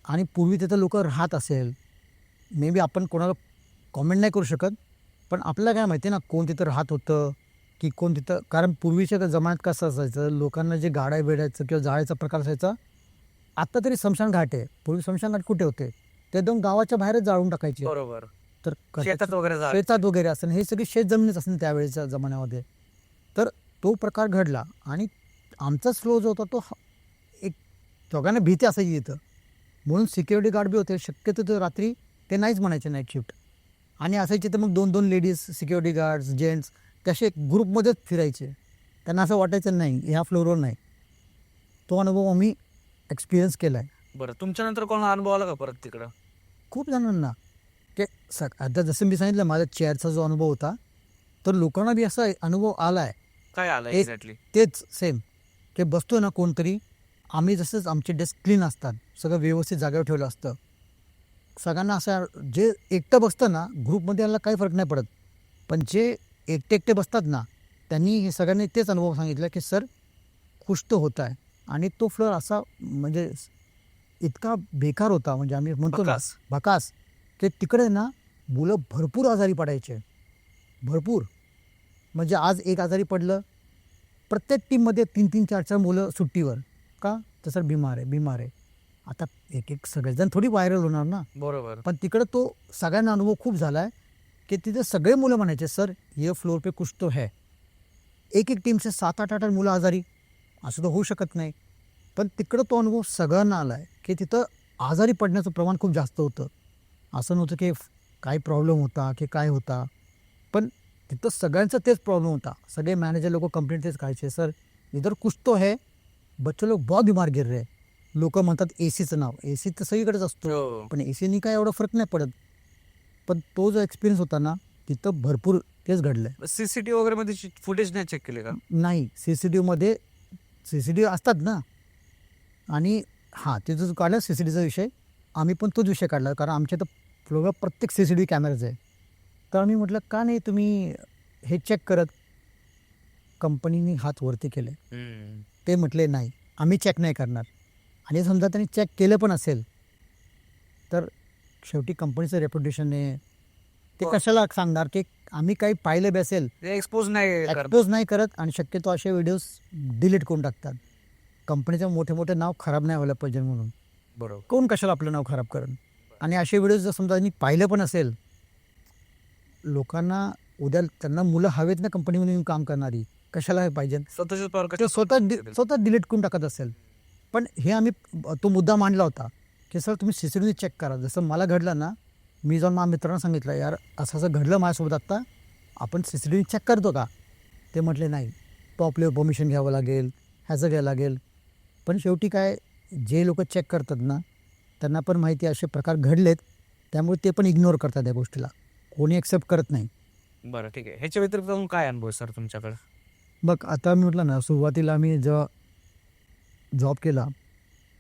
आणि पूर्वी तिथं लोक राहत असेल, मे बी आपण कोणाला कॉमेंट नाही करू शकत. पण आपल्याला काय माहिती ना, कोण तिथं राहत होतं की कोण तिथं. कारण पूर्वीच्या जमान्यात कसं असायचं, लोकांना जे गाड्या बेडायचं किंवा जाळायचा प्रकार असायचा. आत्ता तरी स्मशान घाट आहे, पूर्वी स्मशान घाट कुठे होते? ते दोन गावाच्या बाहेरच जाळून टाकायचे. बरोबर. तर शेतात वगैरे जा. शेतात वगैरे असेल, हे सगळी शेत जमिनीच असेल त्यावेळेच्या जमान्यामध्ये. तर तो प्रकार घडला. आणि आमचाच फ्लो जो होता तो एक दोघांना भीती असायची तिथं, म्हणून सिक्युरिटी गार्ड बी होते. शक्यतो ते रात्री ते नाहीच म्हणायचे नाईट शिफ्ट. आणि असायचे तर मग 2-2 लेडीज सिक्युरिटी गार्ड्स, जेंट्स तसे ग्रुपमध्येच फिरायचे. त्यांना असं वाटायचं नाही ह्या फ्लोअरवर नाही. तो अनुभव आम्ही एक्सपिरियन्स केला आहे. बरं, तुमच्यानंतर कोणाला अनुभव आला का परत तिकडं? खूप जणांना की आता जसं मी सांगितलं माझ्या चेअरचा जो अनुभव होता, तर लोकांना बी असा अनुभव आला आहे. काय आलं एक- एक्झॅक्टली? तेच सेम की बसतो ना कोणतरी, आम्ही जसंच आमचे डेस्क क्लीन असतात, सगळं व्यवस्थित जागेवर ठेवलं असतं. सगळ्यांना असं जे एकटं बसतं ना ग्रुपमध्ये, याला काही फरक नाही पडत. पण जे एकटे बसतात ना, त्यांनी हे सगळ्यांनी तेच अनुभव सांगितलं की सर खुश तो होत आहे. आणि तो फ्लोअर असा म्हणजे इतका बेकार होता, म्हणजे आम्ही म्हणतो ना बकास. भकास, की तिकडे ना मुलं भरपूर आजारी पडायचे, भरपूर. म्हणजे आज एक आजारी पडलं, प्रत्येक टीममध्ये 3-3, 4-4 मुलं सुट्टीवर. का? तर सर बिमार आहे. आता एक सगळेजण थोडी व्हायरल होणार ना. बरोबर. पण तिकडं तो सगळ्यांना अनुभव खूप झाला आहे की तिथे सगळे मुलं म्हणायचे सर ये फ्लोर पे कुछ तो है. एक टीमचे 7-8 मुलं आजारी, असं तर होऊ शकत नाही. पण तिकडं तो अनुभव सगळ्यांना आला आहे की तिथं आजारी पडण्याचं प्रमाण खूप जास्त होतं. असं नव्हतं की काय प्रॉब्लेम होता की काय होता, पण तिथं सगळ्यांचा तेच प्रॉब्लेम होता. सगळे मॅनेजर लोक कंप्लेंट तेच करायचे, सर इधर कुछ तो है, बच्चे लोक बहुत बीमार गिर रहे. लोक म्हणतात एसीचं नाव, एसी तर सगळीकडेच असतो, हो. पण एसीनी काय एवढा फरक नाही पडत. पण तो जो एक्सपिरियन्स होता ना, तिथं भरपूर तेच घडलं आहे. सीसीटीव्ही वगैरे मध्ये फुटेज नाही चेक केले का? नाही, CCTVमध्ये CCTV असतात ना. आणि हां, तिथं जो काढला CCTVचा विषय, आम्ही पण तोच विषय काढला. कारण आमच्या तर फ्लोअरवर प्रत्येक CCTV कॅमेराज आहे. तर आम्ही म्हटलं का नाही तुम्ही हे चेक करत. कंपनीने हात वरती केले. ते म्हटले नाही, आम्ही चेक नाही करणार. आणि समजा त्यांनी चेक केलं पण असेल, तर शेवटी कंपनीचं रेप्युटेशन आहे, ते कशाला सांगणार की आम्ही काही पाहिलं बी असेल, ते एक्सपोज नाही करत. एक्सपोज नाही करत. आणि शक्यतो असे व्हिडिओज डिलीट करून टाकतात. कंपनीचं मोठे नाव खराब नाही व्हायला पाहिजे म्हणून. बरोबर. कोण कशाला आपलं नाव खराब करेन. आणि असे व्हिडिओज जर समजा पाहिलं पण असेल, लोकांना उद्या त्यांना मुलं हवेत ना कंपनीमध्ये येऊन काम करणारी, कशाला हे पाहिजे. स्वतःचे पगार ते कशा स्वतः डिलीट करून टाकत असेल. पण हे आम्ही तो मुद्दा मांडला होता की सर तुम्ही CCTV चेक करा. जसं मला घडलं ना, मी जाऊन माझ्या मित्रांना सांगितलं यार असं असं घडलं माझ्यासोबत आत्ता, आपण CCTV चेक करतो का. ते म्हटले नाही, तो आपले परमिशन घ्यावं लागेल, ह्याचं घ्यावं लागेल. पण शेवटी काय, जे लोक चेक करतात ना त्यांना पण माहिती असे प्रकार घडलेत, त्यामुळे ते पण इग्नोर करतात या गोष्टीला, कोणी ॲक्सेप्ट करत नाही. बरं ठीक आहे. ह्याच्या व्यतिरिक्त अजून काय अनुभव सर तुमच्याकडे? बघ आता मी म्हटलं ना, सुरुवातीला आम्ही जेव्हा जॉब केला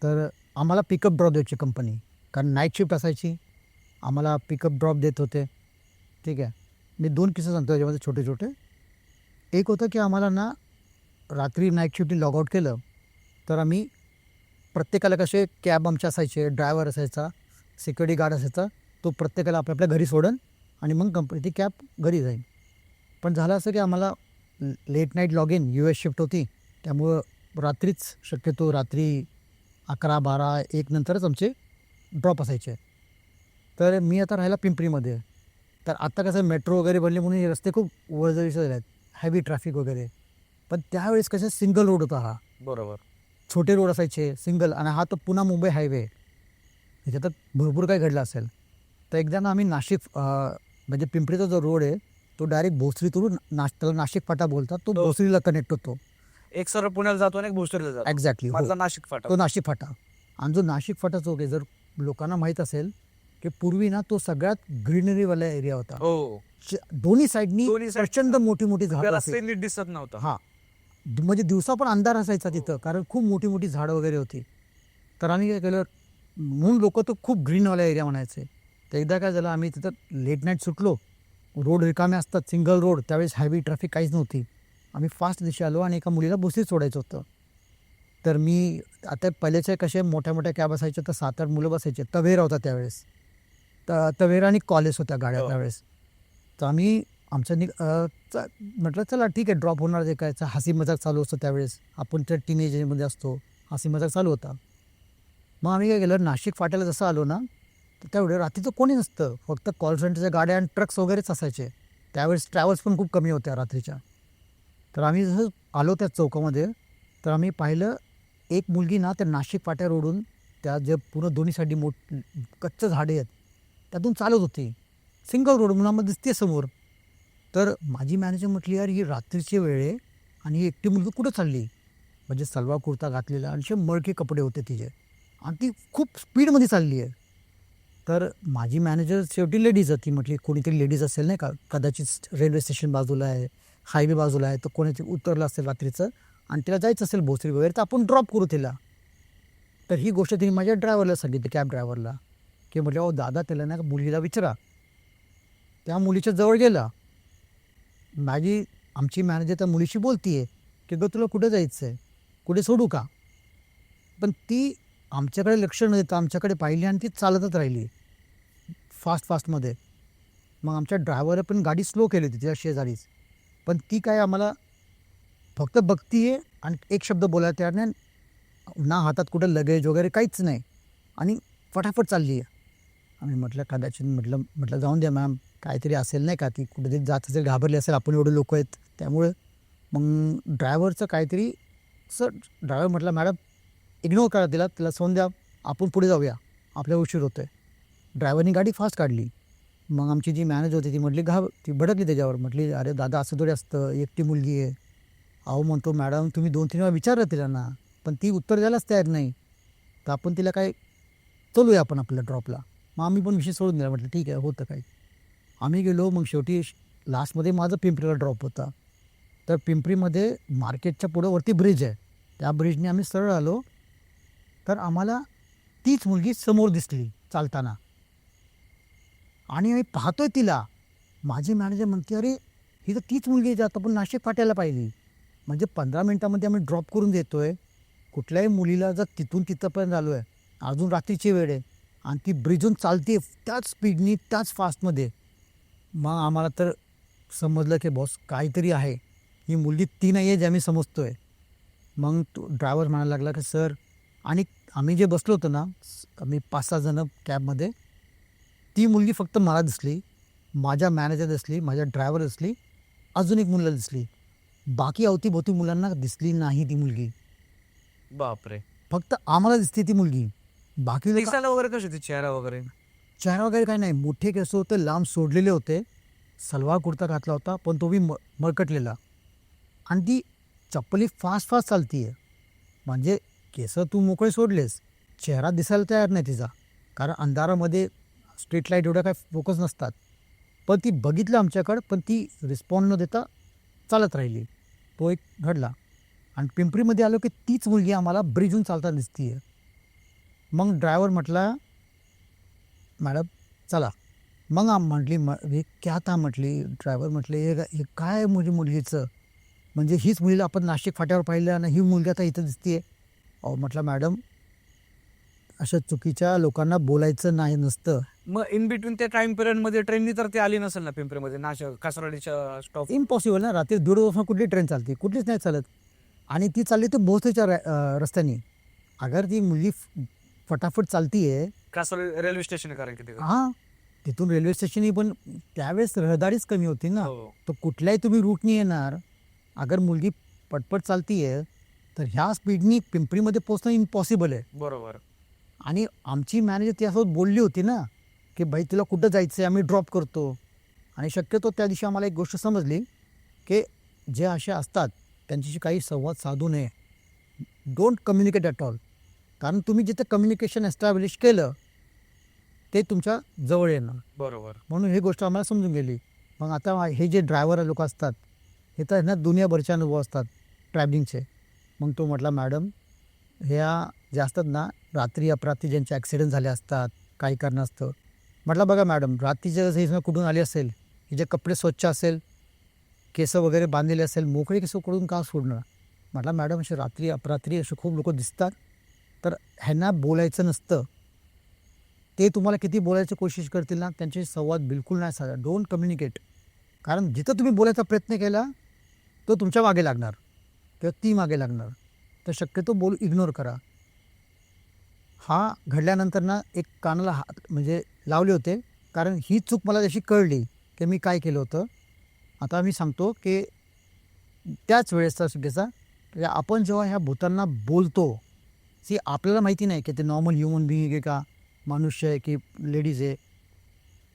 तर आम्हाला पिकअप ड्रॉप द्यायची कंपनी, कारण नाईट शिफ्ट असायची, आम्हाला पिकअप ड्रॉप देत होते. ठीक आहे, मी 2 किस्से सांगतो याच्यामध्ये छोटे छोटे. एक होतं की आम्हाला ना रात्री नाईट शिफ्टनी लॉग आउट केलं तर आम्ही प्रत्येकाला कसे कॅब आमचे असायचे, ड्रायव्हर असायचा, सिक्युरिटी गार्ड असायचा, तो प्रत्येकाला आपल्या आपल्या घरी सोडन आणि मग कंपनी ती कॅब घरी जाईल. पण झालं असं की आम्हाला late night log in US shift होती, त्यामुळं रात्रीच, शक्यतो रात्री 11, 12, 1 नंतरच आमचे ड्रॉप असायचे. तर मी आता राहायला पिंपरीमध्ये, तर आत्ता कसं मेट्रो वगैरे बनले म्हणून हे रस्ते खूप वळवळीचे झाले आहेत, हॅवी ट्रॅफिक वगैरे. पण त्यावेळेस कसं सिंगल रोड होता हा, बरोबर. छोटे रोड असायचे सिंगल, आणि हा तो पुणे मुंबई हायवे, त्याच्यात भरपूर काही घडलं असेल. तर एकदा ना आम्ही नाशिक म्हणजे पिंपरीचा जो रोड आहे तो डायरेक्ट भोसरीतून त्याला नाशिक फाटा बोलतात, तो भोसरीला कनेक्ट होतो. एक सरळ पुण्याला जातो आणि एक भोसरीला जातो. एक्झॅक्टली, मधला नाशिक फाटा. तो नाशिक फाटा. आणि जो नाशिक फाटा चौक आहे, जर लोकांना माहीत असेल की पूर्वी ना तो सगळ्यात ग्रीनरीवाला एरिया होता. हो. दोन्ही साईडनी दोन्ही side प्रचंड मोठी मोठी झाडं रस्ते असायची. नीट दिसत नव्हतं. हां, म्हणजे दिवसा पण अंधार असायचा तिथं, कारण खूप मोठी मोठी झाडं वगैरे होती. तर आम्ही काय केलं, म्हणून लोक तो खूप ग्रीनवाला एरिया म्हणायचे. तर एकदा काय झालं, आम्ही तिथं लेट नाईट सुटलो, रोड रिकामे असतात, सिंगल रोड, त्यावेळेस हॅवी ट्रॅफिक काहीच नव्हती. आम्ही फास्ट दिशा आलो आणि एका मुलीला भोसरीत सोडायचं होतं. तर मी आता पहिल्याचे कसे मोठ्या मोठ्या कॅब असायच्या, तर 7-8 मुलं बसायचे. तवेरा होता त्यावेळेस, तवेरा आणि कॉलेज होत्या गाड्या हो. त्यावेळेस. तर आम्ही आमचं म्हटलं चला ठीक आहे, ड्रॉप होणार जे काय, हसी मजाक चालू असतं त्यावेळेस, आपण त्या टीनेजमध्ये असतो, हसी मजाक चालू होता. मग आम्ही काय केलं, नाशिक फाट्याला जसं आलो ना, तर त्यावेळी रात्रीचं कोणी नसतं, फक्त कॉल सेंटरच्या गाड्या आणि ट्रक्स वगैरेच असायचे. त्यावेळेस ट्रॅव्हल्स पण खूप कमी होत्या रात्रीच्या. तर आम्ही जसं आलो त्या चौकामध्ये, तर आम्ही पाहिलं एक मुलगी ना त्या नाशिक फाट्या रोडून, त्या जे पूर्ण दोन्ही साईडनी कच्चं झाडे आहेत त्यातून चालत होती, सिंगल रोड मुलांमध्ये दिसते समोर. तर माझी मॅनेजर म्हटली यार ही रात्रीची वेळ आहे आणि ही एकटी मुलगी कुठं चालली, म्हणजे सलवार कुर्ता घातलेला आणि असे मळके कपडे होते तिचे, आणि ती खूप स्पीडमध्ये चालली आहे. तर माझी मॅनेजर शेवटी लेडीज होती, म्हटली कोणीतरी लेडीज असेल नाही का, कदाचित रेल्वे स्टेशन बाजूला आहे, हायवे बाजूला आहे, तर कोणीतरी उतरलं असेल रात्रीचं आणि तिला जायचं असेल भोसरी वगैरे, तर आपण ड्रॉप करू तिला. तर ही गोष्ट तिने माझ्या ड्रायव्हरला सांगितली, कॅब ड्रायव्हरला, की म्हटलं अहो दादा त्याला ना मुलीला विचारा. त्या मुलीच्या जवळ गेला, आमची मॅनेजर त्या मुलीशी बोलती आहे की गं तुला कुठं जायचं आहे, कुठे सोडू का. पण ती आमच्याकडे लक्ष न देता आमच्याकडे पाहिली आणि ती चालतच राहिली फास्टमध्ये. मग आमच्या ड्रायव्हरने पण गाडी स्लो केली होती तिच्या शेजारीच, पण ती काय आम्हाला फक्त बघतीये आणि एक शब्द बोलायला तयार नाही, ना हातात कुठं लगेज वगैरे काहीच नाही, आणि फटाफट चालली आहे. आम्ही म्हटलं कदाचित म्हटलं जाऊन द्या मॅम, काहीतरी असेल नाही का, ती कुठेतरी जात असेल, घाबरली असेल, आपण एवढे लोक आहेत त्यामुळे. मग ड्रायव्हरचं काहीतरी सर, ड्रायव्हर म्हटलं मॅडम इग्नोर करा तिला सोडून द्या, आपण पुढे जाऊया, आपल्या उशीर होतो आहे. ड्रायव्हरनी गाडी फास्ट काढली. मग आमची जी मॅनेजर होती ती म्हटली ती भडकली त्याच्यावर, म्हटली अरे दादा असं थोडी असतं, एकटी मुलगी आहे. अहो म्हणतो मॅडम तुम्ही 2-3 वेळा विचारलं तिला ना, पण ती उत्तर द्यायलाच तयार नाही, तर आपण तिला काय चलूया आपण आपल्या ड्रॉपला. मग आम्ही पण विषय सोडून दिला, म्हटलं ठीक आहे होतं काय. आम्ही गेलो, मग शेवटी लास्टमध्ये माझं पिंपरीला ड्रॉप होता. तर पिंपरीमध्ये मार्केटच्या पुढं वरती ब्रिज आहे, त्या ब्रिजने आम्ही सरळ आलो, तर आम्हाला तीच मुलगी समोर दिसली चालताना, आणि आम्ही पाहतोय तिला. माझी मॅनेजर म्हणते अरे ही तर तीच मुलगी आहे आता आपण नाशिक फाट्याला पाहिली. म्हणजे 15 मिनटामध्ये आम्ही ड्रॉप करून देतोय कुठल्याही मुलीला, जर तिथून तिथंपर्यंत आलो आहे, अजून रात्रीची वेळ आहे, आणि ती ब्रिजून चालते त्याच स्पीडनी त्याच फास्टमध्ये. मग आम्हाला तर समजलं की बॉस काहीतरी आहे, ही मुलगी ती नाही आहे जे आम्ही समजतो आहे. मग तो ड्रायव्हर म्हणायला लागला की सर, आणि आम्ही जे बसलो होतो ना, आम्ही 5-6 जणं कॅबमध्ये, ती मुलगी फक्त मला दिसली, माझ्या मॅनेजर दिसली, माझ्या ड्रायव्हर दिसली, अजून एक मुलगा दिसली. बाकी अवतीभोवती मुलांना दिसली नाही ती मुलगी. बापरे. फक्त आम्हाला दिसते ती मुलगी. बाकी लोकं- दिसायला वगैरे कशी होती, चेहरा वगैरे? चेहरा वगैरे काही नाही. मोठे केस होते, लांब सोडलेले होते. सलवार कुर्ता घातला होता, पण तो बी मळकटलेला. आणि ती चप्पली फास्ट फास्ट चालतीये. म्हणजे केस तू मोकळे सोडलेस, चेहरा दिसायला तयार नाही तिचा. कारण अंधारामध्ये स्ट्रीट लाईट एवढ्या काय फोकस नसतात. पण ती बघितलं आमच्याकडं, पण ती रिस्पॉन्ड न देता चालत राहिली. तो एक घडला. आणि पिंपरीमध्ये आलो की तीच मुलगी आम्हाला ब्रिजहून चालताना दिसतीये. मग ड्रायव्हर म्हटला, मॅडम चला. मग म्हटली हे क्या था म्हटली. ड्रायव्हर म्हटले हे काय म्हणजे मुलगीचं, म्हणजे हीच मुलीला आपण नाशिक फाट्यावर पाहिलं आणि ही मुलगी आता इथं दिसतीये. अहो म्हटलं मॅडम, अशा चुकीच्या लोकांना बोलायचं नाही नसतं. मग इन बिटवीन त्या टाइम पिरियड मध्ये ट्रेननी तर ती आली नसेल ना पिंपरीमध्ये, नाशिक कासरवाडीच्या स्टॉप? इम्पॉसिबल ना. रात्री 1:30 वाजता कुठली ट्रेन चालते? कुठलीच नाही चालत. आणि ती चालली तर भोसरीच्या रस्त्याने. अगर ती मुलगी फटाफट चालतीये, कासरवाडी रेल्वे स्टेशन आहे कारण की तिकडे. हां, तिथून रेल्वे स्टेशनही, पण त्यावेळेस रहदारीच कमी होती ना. हो. तर कुठल्याही तुम्ही रूटनी येणार. अगर मुलगी पटपट चालतीये तर ह्या स्पीडनी पिंपरीमध्ये पोहोचणं इम्पॉसिबल आहे. बरोबर. आणि आमची मॅनेजर त्यासोबत बोलली होती ना, की भाई तुला कुठं जायचं आहे, आम्ही ड्रॉप करतो. आणि शक्यतो त्या दिवशी आम्हाला एक गोष्ट समजली, की जे असे असतात त्यांच्याशी काही संवाद साधू नये. Don't communicate at all. कारण तुम्ही जिथे कम्युनिकेशन एस्टॅब्लिश केलं ते तुमच्या जवळ येणार. बरोबर. म्हणून ही गोष्ट आम्हाला समजून गेली. मग आता हे जे ड्रायव्हर लोक असतात, हे तर ना दुनियाभरचे अनुभव असतात ट्रॅव्हलिंगचे. मग तो म्हटला, मॅडम ह्या जे असतात ना रात्री अपरात्री ज्यांचे ॲक्सिडेंट झाले असतात काही कारणास्तव. म्हटलं बघा मॅडम, रात्रीचे जसं कुठून आली असेल, हिचे कपडे स्वच्छ असेल, केस वगैरे बांधलेले असेल, मोकळे केस कुठून का सोडणं. म्हटलं मॅडम असे रात्री अपरात्री असे खूप लोक दिसतात, तर ह्यांना बोलायचं नसतं. ते तुम्हाला किती बोलायची कोशिश करतील ना, त्यांच्याशी संवाद बिलकुल नाही साधा. Don't communicate. कारण जिथं तुम्ही बोलायचा प्रयत्न केला तो तुमच्या मागे लागणार किंवा ती मागे लागणार. तर शक्यतो इग्नोर करा. हा घडल्यानंतर ना एक कानाला हात म्हणजे लावले होते, कारण ही चूक मला जशी कळली की मी काय केलं होतं. आता मी सांगतो की त्याच वेळेसचा चुकीचा, म्हणजे आपण जेव्हा ह्या भूतांना बोलतो, आपल्याला माहिती नाही की ते नॉर्मल ह्युमन बिईंग आहे का, मनुष्य आहे की लेडीज आहे.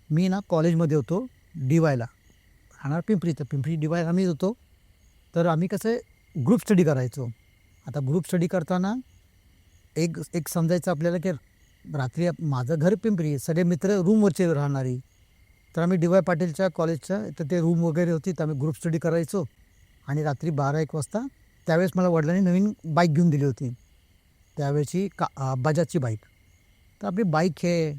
मी ना कॉलेजमध्ये होतो DYला, राहणार पिंपरी. तर पिंपरी DY आम्ही होतो. तर आम्ही कसं ग्रुप स्टडी करायचो. आता ग्रुप स्टडी करताना एक एक समजायचं आपल्याला की रात्री माझं घर पिंपरी, सगळे मित्र रूमवरचे राहणारी. तर आम्ही DY पाटीलच्या कॉलेजच्या तर ते रूम वगैरे होती, तर आम्ही ग्रुप स्टडी करायचो. आणि रात्री 12-1 वाजता त्यावेळेस मला वडिलांनी नवीन बाईक घेऊन दिली होती. त्यावेळेची बजाजची बाईक. तर आपली बाईक आहे,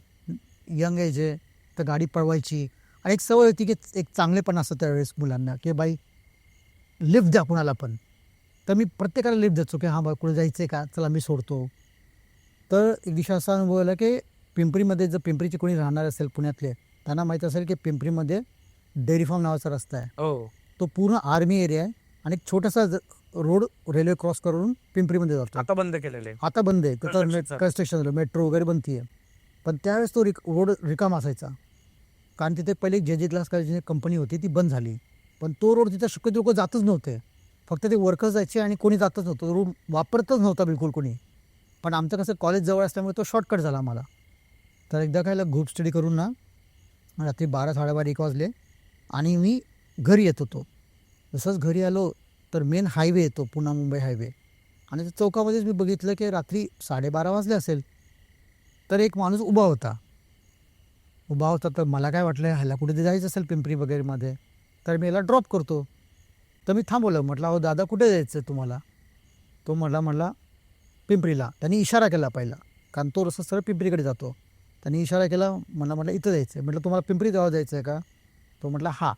यंग एज आहे, तर गाडी पळवायची. आणि एक सवय होती की एक चांगलेपण असतं त्यावेळेस मुलांना, की बाई लिफ्ट द्या कुणाला पण. तर मी प्रत्येकाला लिफ्ट द्यायचो की हां बा कुठे जायचं आहे का, चला मी सोडतो. तर एक दिवशी असा अनुभव आला की पिंपरीमध्ये जर पिंपरीचे कोणी राहणार असेल पुण्यातले, त्यांना माहीत असेल की पिंपरीमध्ये डेअरी फार्म नावाचा रस्ता आहे. हो. तो पूर्ण आर्मी एरिया आहे. आणि एक छोटासा रोड रेल्वे क्रॉस करून पिंपरीमध्ये जातो. आता बंद केलेले. आता बंद आहे. Construction तर कन्स्ट्रक्शन झालं, मेट्रो वगैरे बनती आहे. पण त्यावेळेस तो रोड रिकामा असायचा. कारण तिथे पहिले जे ग्लास जी कंपनी होती ती बंद झाली. पण तो रोड तिथे शक्यतो लोक जातच नव्हते. फक्त ते वर्कर्स जायचे आणि कोणी जातच नव्हतं. तो रोड वापरतच नव्हता बिलकुल कोणी. पण आमचं कसं कॉलेज जवळ असल्यामुळे तो शॉर्टकट झाला आम्हाला. तर एकदा काय ग्रुप स्टडी करून ना रात्री 12-12:30-1 वाजले आणि मी घरी येत होतो. जसंच घरी आलो तर मेन हायवे येतो, पुणे मुंबई हायवे. आणि त्या चौकामध्येच मी बघितलं की रात्री 12:30 वाजले असेल, तर एक माणूस उभा होता. तर मला काय वाटलं ह्याला कुठे जायचं असेल पिंपरी वगैरेमध्ये, तर मी याला ड्रॉप करतो. तर मी थांबवलं. म्हटलं अहो दादा कुठे जायचं आहे तुम्हाला. तो म्हटला पिंपरीला. त्यांनी इशारा केला पहिला, कारण तो रस्ता सरळ पिंपरीकडे जातो. त्यांनी इशारा केला, म्हटलं इथं जायचं आहे. म्हटलं तुम्हाला पिंपरी गावात जायचं आहे का. तो म्हटला हां.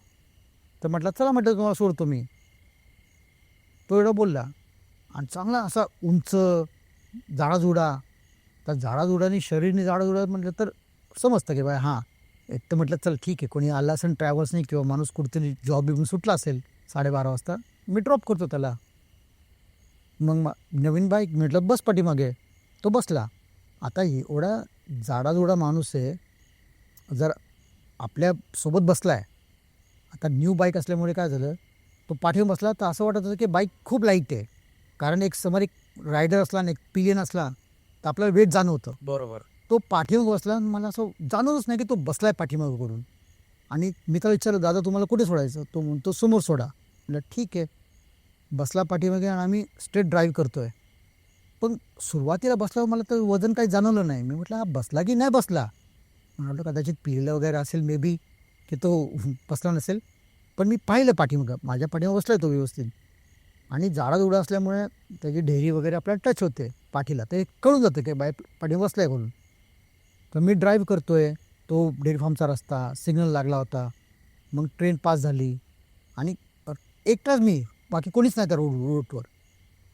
तर म्हटलं चला, म्हटलं तुम्हाला सोडतो मी. तो एवढा बोलला. आणि चांगला असा उंच जाडाजुडा. तर जाडाजुडाने शरीरने जाडाजुडा म्हटलं तर समजतं की बाय हां. एक तर म्हटलं चल ठीक आहे, कोणी आला असेल ट्रॅव्हल्सने किंवा माणूस कुठेतरी जॉब बिबून सुटला असेल 12:30 वाजता, मी ड्रॉप करतो त्याला. मग नवीन बाईक म्हटलं बस पाठीमागे. तो बसला. आता एवढा जाडाजुडा माणूस आहे. जर आपल्यासोबत बसला आहे. आता न्यू बाईक असल्यामुळे काय झालं, तो पाठीवर बसला तर असं वाटत होतं की बाईक खूप लाईट आहे. कारण एक समोर एक रायडर असला आणि एक पिलियन असला तर आपल्याला वेट जाणवतं. बरोबर. तो पाठीमागं बसला आणि मला असं जाणवलंच नाही की तो बसलाय पाठीमागं करून. आणि मी त्याला विचारलं, दादा तुम्हाला कुठे सोडायचं? तो म्हणतो समोर सोडा. म्हटलं ठीक आहे. बसला पाठीमागे आणि आम्ही स्ट्रेट ड्राईव्ह करतोय. पण सुरुवातीला बसल्यावर मला तर वजन काही जाणवलं नाही. मी म्हटलं हा बसला की नाही बसला. म्हटलं कदाचित पिलेलं वगैरे असेल मे बी, की तो बसला नसेल. पण मी पाहिलं पाठीमागं, माझ्या पाठीमागं बसलाय तो व्यवस्थित. आणि जाडाजुडा असल्यामुळे त्याची ढेरी वगैरे आपल्याला टच होते पाठीला, ते कळून जातं की बाय पाठीमागं बसलाय म्हणून. तर मी ड्राईव्ह करतोय, तो डेअरी फार्मचा रस्ता, सिग्नल लागला होता. मग ट्रेन पास झाली आणि एकटाच मी, बाकी कोणीच नाही त्या रूटवर.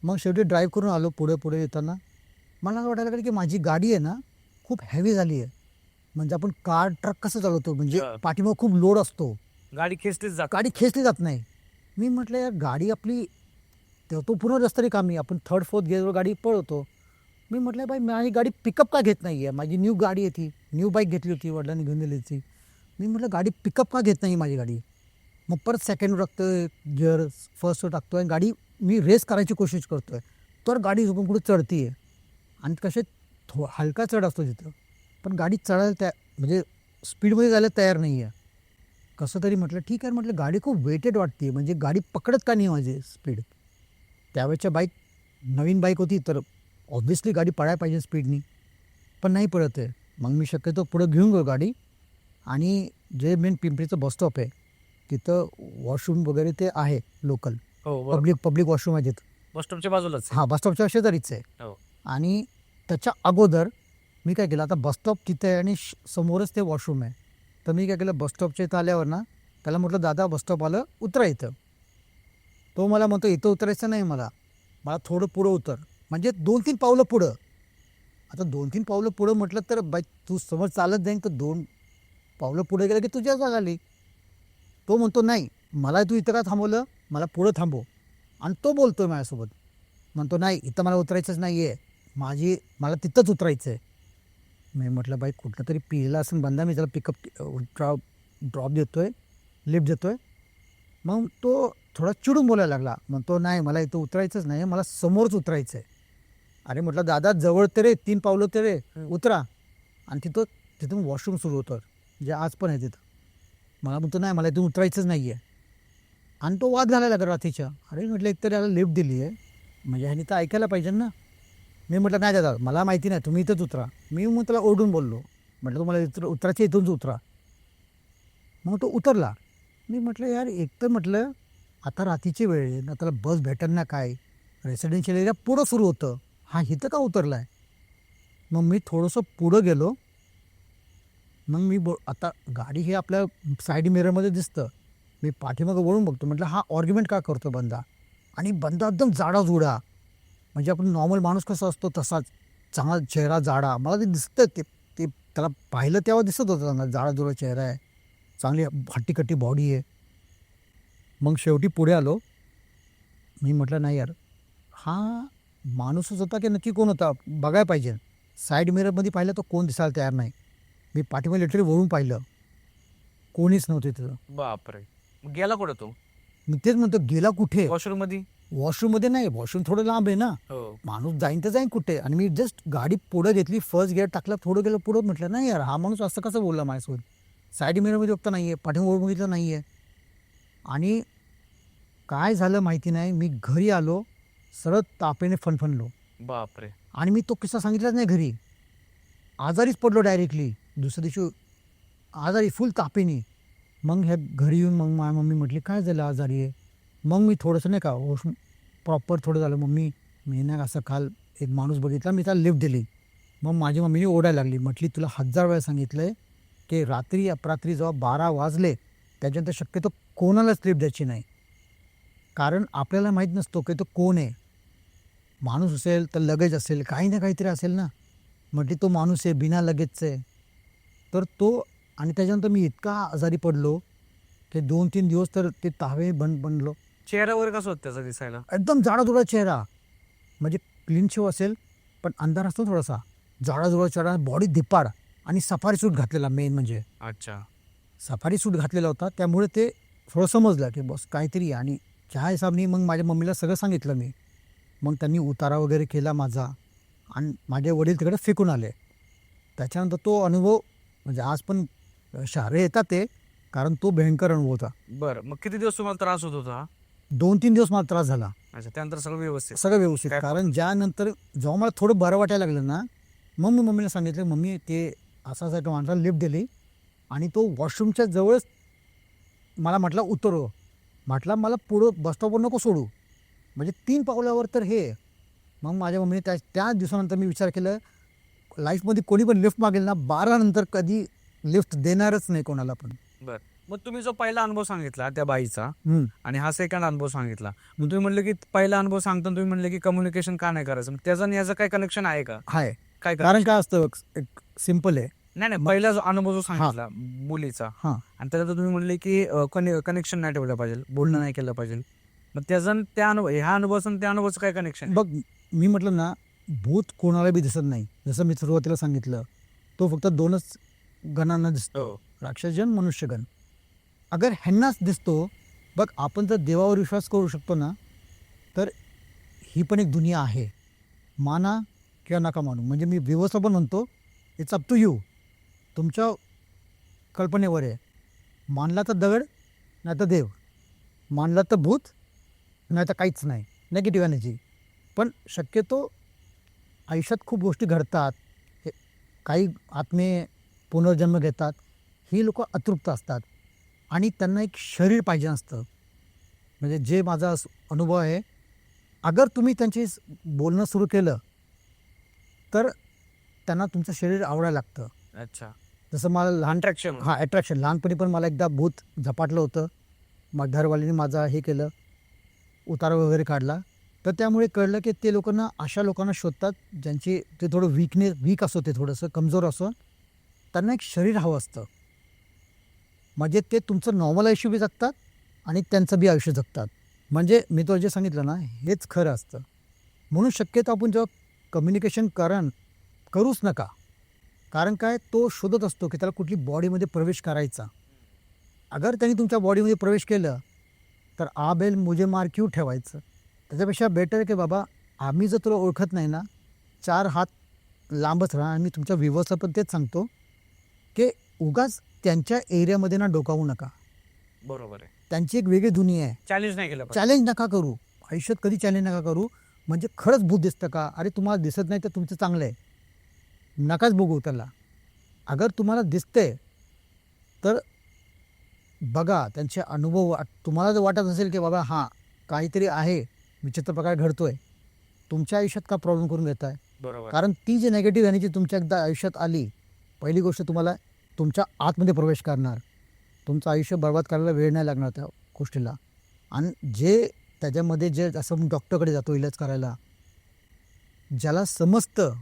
मग शेवटी ड्राईव्ह करून आलो पुढे पुढे येताना. मला असं वाटायला लागलं की माझी गाडी आहे ना खूप हेवी झाली आहे. म्हणजे आपण कार ट्रक कसं चालवतो, म्हणजे अच्छा. पाठीमागं खूप लोड असतो, गाडी खेचलीच जात. गाडी खेचली जात नाही. मी म्हटलं यार गाडी आपली, तेव्हा तो पूर्ण रस्ता रिकामी, आपण थर्ड फोर्थ गिअरवर गाडी पळवतो. मी म्हटलं बाई माझी गाडी पिकअप का घेत नाही आहे? माझी न्यू गाडी आहे, ती न्यू बाईक घेतली होती, वडिलांनी घेऊन दिली होती. मी म्हटलं गाडी पिकअप का घेत नाही माझी गाडी? मग परत सेकंड टाकतोय गिअर, फर्स्टवर टाकतोय आणि गाडी मी रेस करायची कोशिश करतोय. तर गाडी झोपून कुठे चढती आहे आणि कसे हलका चढ असतो तिथं. पण गाडी चढायला म्हणजे स्पीडमध्ये जायला तयार नाही आहे. कसं तरी म्हटलं ठीक आहे, म्हटलं गाडी खूप वेटेड वाटते, म्हणजे गाडी पकडत का नाही माझी स्पीड. त्यावेळेच्या बाईक नवीन बाईक होती तर ऑब्व्हियसली गाडी पळायला पाहिजे स्पीडनी, पण नाही पळत आहे. मग मी शक्यतो पुढं घेऊन गेलो गाडी आणि जे मेन पिंपरीचं बस स्टॉप आहे तिथं वॉशरूम वगैरे ते आहे लोकल, हो, पब्लिक वॉशरूम आहे तिथं. बस स्टॉपच्या बाजूलाच आहे. हां, बस स्टॉपच्या शेजारीच आहे. हो. आणि त्याच्या अगोदर मी काय केलं, आता बस स्टॉप तिथे आहे आणि समोरच ते वॉशरूम आहे. तर मी काय केलं, बस स्टॉपच्या इथं आल्यावर ना त्याला म्हटलं दादा बस स्टॉप आलं, उतरा इथं. तो मला म्हणतो इथं उतरायचं नाही, मला थोडं पुढं उतर, म्हणजे 2-3 पावलं पुढं. आता 2-3 पावलं पुढं म्हटलं तर बाई तू समोर चालत जाईन तर 2 पावलं पुढे गेलं की तुझ्या जागा आली. तो म्हणतो नाही, मला तू इथं का थांबवलं, मला पुढं थांबव. आणि तो बोलतोय माझ्यासोबत, म्हणतो नाही इथं मला उतरायचंच नाही आहे, मला तिथंच उतरायचं आहे. मी म्हटलं बाई कुठलं तरी पिलेला असेल बंदा, मी त्याला पिकअप ड्रॉप देतोय, लिफ्ट देतोय. मग तो थोडा चिडून बोलायला लागला, म्हणतो नाही मला इथं उतरायचंच नाही, मला समोरच उतरायचं आहे. अरे म्हटलं दादा जवळ ते रे, 3 पावलं ते रे, उतरा. आणि तिथून वॉशरूम सुरू होतं, जे आज पण आहे तिथं. मला म्हणतो नाही मला इथून उतरायचंच नाही आहे. आणि तो वाद घालायला लागला रात्रीच्या. अरे म्हटलं एकतर याला लिफ्ट दिली आहे, म्हणजे ह्यानी तर ऐकायला पाहिजे ना. मी म्हटलं नाही दादा मला माहिती नाही, तुम्ही इथंच उतरा. मी मग त्याला ओरडून बोललो, म्हटलं तुम्हाला उतरायचं इथूनच उतरा. मग तो उतरला. मी म्हटलं यार एकतर म्हटलं आता रात्रीची वेळ आहे ना, त्याला बस भेटेल ना काय, रेसिडेन्शियल एरिया पुढं सुरू होतं, हा इथं का उतरला आहे. मग मी थोडंसं पुढं गेलो. मग मी आता गाडी हे आपल्या साईड मिररमध्ये दिसतं, मी पाठीमागं वळून बघतो, म्हटलं हा ऑर्ग्युमेंट का करतो बंदा. आणि बंदा एकदम जाडाजुडा, म्हणजे आपण नॉर्मल माणूस कसा असतो तसाच, चांगला चेहरा जाडा, मला ते दिसतं. ते त्याला पाहिलं तेव्हा दिसत होतं चांगला जाडाजुडा चेहरा आहे, चांगली हट्टीकट्टी बॉडी आहे. मग शेवटी पुढे आलो. मी म्हटलं नाही यार हा माणूसच होता की नक्की कोण होता बघायला पाहिजे. साईड मिररमध्ये पाहिलं तर कोण दिसायला तयार नाही. मी पाठीमागे लिटरली वळून पाहिलं, कोणीच नव्हते तिथं. बापरे. मग गेला कुठं तो? मी तेच म्हणतो गेला कुठे. वॉशरूम मध्ये. वॉशरूममध्ये नाही, वॉशरूम थोडं लांब आहे ना, हो. माणूस जाईन तर जाईन कुठे. आणि मी जस्ट गाडी पुढं घेतली, फर्स्ट गिअर टाकला, थोडं गेलं पुढं, म्हटलं नाही यार हा माणूस असं कसं बोलला माझ्यासोबत. साईड मिररमध्ये बघता नाही आहे, पाठीमागे बघितलं नाही आहे. आणि काय झालं माहिती नाही, मी घरी आलो, सरळ तापेने फणफणलो. बापरे. आणि मी तो किस्सा सांगितलाच नाही घरी. आजारीच पडलो डायरेक्टली दुसऱ्या दिवशी, आजारी फुल तापेने. मग ह्या घरी येऊन मग माझ्या मम्मी म्हटली काय झालं आजारी आहे. मग मी थोडंसं नाही का प्रॉपर थोडं झालं. मी नाही असं काल एक माणूस बघितला, मी त्याला लिफ्ट दिली. मग माझी मम्मीने ओरडायला लागली, म्हटली तुला 1000 वेळा सांगितलं आहे की रात्री अपरात्री जेव्हा 12 वाजले त्याच्यानंतर शक्यतो कोणालाच लिफ्ट द्यायची नाही. कारण आपल्याला माहीत नसतो की तो कोण आहे. माणूस असेल तर लगेज असेल, काही ना काहीतरी असेल ना. म्हटली तो माणूस आहे, बिना लगेजचं आहे. तर तो, आणि त्याच्यानंतर मी इतका आजारी पडलो की 2-3 दिवस तर ते तावे बनलो. चेहरा वगैरे कसं होतं त्याचा दिसायला? एकदम जाडाजुडा चेहरा, म्हणजे क्लीन शेव असेल पण अंधार असतो थोडासा, जाडाजुडा चेहरा, बॉडी धिप्पाड आणि सफारी सूट घातलेला मेन म्हणजे. अच्छा. सफारी सूट घातलेला होता, त्यामुळे ते थोडं समजलं की बस काहीतरी. आणि त्या हिसाबने मग माझ्या मम्मीला सगळं सांगितलं मी. मग त्यांनी उतारा वगैरे केला माझा आणि माझे वडील तिकडे फेकून आले. त्याच्यानंतर तो अनुभव म्हणजे आज पण शहारे येतात ते, कारण तो भयंकर अनुभव होता. बरं, मग किती दिवस तुम्हाला त्रास होत होता? 2-3 दिवस मला त्रास झाला. अच्छा, त्यानंतर सगळं व्यवस्थित. सगळं व्यवस्थित. काय- कारण ज्यानंतर जेव्हा मला थोडं बरं वाटायला लागलं ना, मग मी मम्मीला सांगितलं, मम्मी ते असा एका माणसाला लिफ्ट दिली आणि तो वॉशरूमच्या जवळच मला म्हटला उतरव. म्हटला मला पुढं बसस्टॉपवर नको सोडू, म्हणजे 3 पावलावर तर हे. मग माझ्या मम्मीने त्या दिवसानंतर मी विचार केलं, लाईफमध्ये कोणी पण लिफ्ट मागेल ना, 12 नंतर कधी लिफ्ट देणारच नाही कोणाला पण. बरं, मग तुम्ही जो पहिला अनुभव सांगितला त्या बाईचा हम्म. आणि हा सेकंड अनुभव सांगितला, मग तुम्ही म्हणले की पहिला अनुभव सांगताना तुम्ही म्हणले की कम्युनिकेशन का नाही करायचं, मग त्याचं आणि याचं काय कनेक्शन आहे का? आहे. काय कारण काय असतं, एक सिम्पल आहे. नाही नाही, पहिला जो अनुभव जो सांगितला मुलीचा, हां. आणि त्याच्यात तुम्ही म्हणले की कनेक्शन नाही ठेवलं पाहिजे, बोलणं नाही केलं पाहिजे. मग त्याचं आणि त्या अनुभव, ह्या अनुभवाचं आणि त्या अनुभवाचं काय कनेक्शन? बघ, मी म्हटलं ना, भूत कोणाला बी दिसत नाही. जसं मी सुरुवातीला सांगितलं, तो फक्त 2च गणांना दिसतो, राक्षसजन, मनुष्यगण. अगर ह्यांनाच दिसतो, बघ आपण जर देवावर विश्वास करू शकतो ना, तर ही पण एक दुनिया आहे. माना किंवा नका मानू, म्हणजे मी व्यवस्था पण म्हणतो, इट्स अप टू यू. तुमच्या कल्पनेवर आहे. मानला तर दगड, नाही तर देव. मानला तर भूत, नाही तर काहीच नाही, नेगेटिव्ह एनर्जी. पण शक्यतो आयुष्यात खूप गोष्टी घडतात. काही आत्मे पुनर्जन्म घेतात. ही लोक अतृप्त असतात आणि त्यांना एक शरीर पाहिजे असतं. म्हणजे जे माझा अनुभव आहे, अगर तुम्ही त्यांची बोलणं सुरू केलं तर त्यांना तुमचं शरीर आवडायला लागतं. अच्छा, जसं मला लहान अट्रॅक्शन. अट्रॅक्शन लहानपणी पण मला एकदा भूत झपाटलं होतं. मग घरवाल्यांनी माझा हे केलं, उतारा वगैरे काढला. तर त्यामुळे कळलं की ते लोकांना, अशा लोकांना शोधतात ज्यांची ते थोडं वीक असो, ते थोडंसं कमजोर असो, त्यांना एक शरीर हवं असतं. म्हणजे ते तुमचं नॉर्मल आयुष्य बी जगतात आणि त्यांचं बी आयुष्य जगतात. म्हणजे मी तो जे सांगितलं ना, हेच खरं असतं. म्हणून शक्यतो आपण जेव्हा कम्युनिकेशन करूच नका. कारण काय, तो शोधत असतो की त्याला कुठली बॉडीमध्ये प्रवेश करायचा. अगर त्यांनी तुमच्या बॉडीमध्ये प्रवेश केलं तर आ बेल मुझे मार क्यू ठेवायचं. त्याच्यापेक्षा बेटर आहे की बाबा, आम्ही जर तुला ओळखत नाही ना, 4 हात लांबच राहा. आणि मी तुमच्या व्ह्यूअर्सला पण तेच सांगतो की उगाच त्यांच्या एरियामध्ये ना डोकावू नका. बरोबर आहे, त्यांची एक वेगळी दुनिया आहे. चॅलेंज नाही केलं पाहिजे. चॅलेंज नका करू आयुष्यात, कधी चॅलेंज नका करू. म्हणजे खरंच भूत दिसतं का, अरे तुम्हाला दिसत नाही तर तुमचं चांगलं आहे, नकाच बघू त्याला. अगर तुम्हाला दिसते तर बघा त्यांचे अनुभव. तुम्हाला जर वाटत असेल की बाबा हां काहीतरी आहे, विचित्र प्रकार घडतोय, तुमच्या आयुष्यात का प्रॉब्लेम करून घेत आहे? बरोबर. कारण ती जी नेगेटिव्ह एनर्जी तुमच्या एकदा आयुष्यात आली, पहिली गोष्ट तुम्हाला तुमच्या आतमध्ये प्रवेश करणार. तुमचं आयुष्य बर्बाद करायला वेळ नाही लागणार त्या गोष्टीला. आणि जे त्याच्यामध्ये जे असं डॉक्टरकडे जातो इलाज करायला, ज्याला समजतं,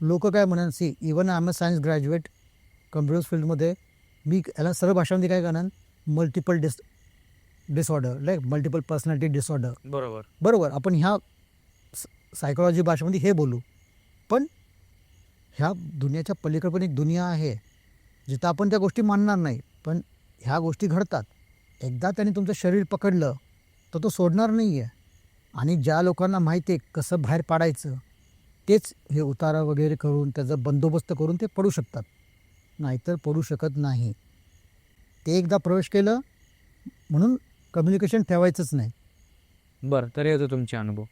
लोक काय म्हणून see even I am a science graduate computer फील्डमध्ये, मी याला सरळ भाषामध्ये काय करणार, multiple disorder, like multiple personality disorder. बरोबर. बरोबर, आपण ह्या सायकोलॉजी भाषेमध्ये हे बोलू. पण ह्या दुनियाच्या पलीकडे पण एक दुनिया आहे जिथं आपण त्या गोष्टी मानणार नाही, पण ह्या गोष्टी घडतात. एकदा त्याने तुमचं शरीर पकडलं तर तो सोडणार नाही आहे. आणि ज्या लोकांना माहिती आहे कसं बाहेर पाडायचं, तेच हे उतारा वगैरे करून त्याचा बंदोबस्त करून ते पडू शकतात, नाहीतर पडू शकत नाही. ते एकदा प्रवेश केलं म्हणून कम्युनिकेशन ठेवायचंच नाही. बरं, तर हे होते तुमचे अनुभव.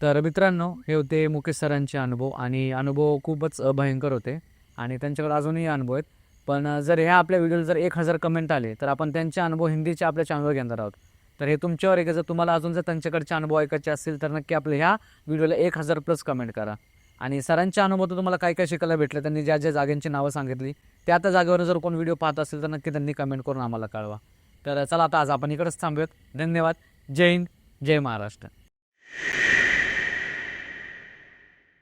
तर मित्रांनो, हे होते मुकेश सरांचे अनुभव आणि अनुभव खूपच भयंकर होते आणि त्यांच्याकडे अजूनही अनुभव आहेत. पण जर ह्या आपल्या व्हिडिओला जर 1000 कमेंट आले तर आपण त्यांचे अनुभव हिंदीचे आपल्या चॅनलवर घेणार आहोत. तर हे तुमच्यावर आहे की जर तुम्हाला अजून जर त्यांच्याकडचे अनुभव ऐकायचे असतील तर नक्की आपल्या ह्या व्हिडिओला 1000+ कमेंट करा. आणि सरांच्या अनुभव तर तुम्हाला काय काय शिकायला भेटलं, त्यांनी ज्या ज्या जागांची नावं सांगितली त्या त्या जागेवर जर कोण व्हिडिओ पाहत असेल तर नक्की त्यांनी कमेंट करून आम्हाला कळवा. तर चला आता आज आपण इकडेच थांबूयात. धन्यवाद. जय हिंद, जय महाराष्ट्र.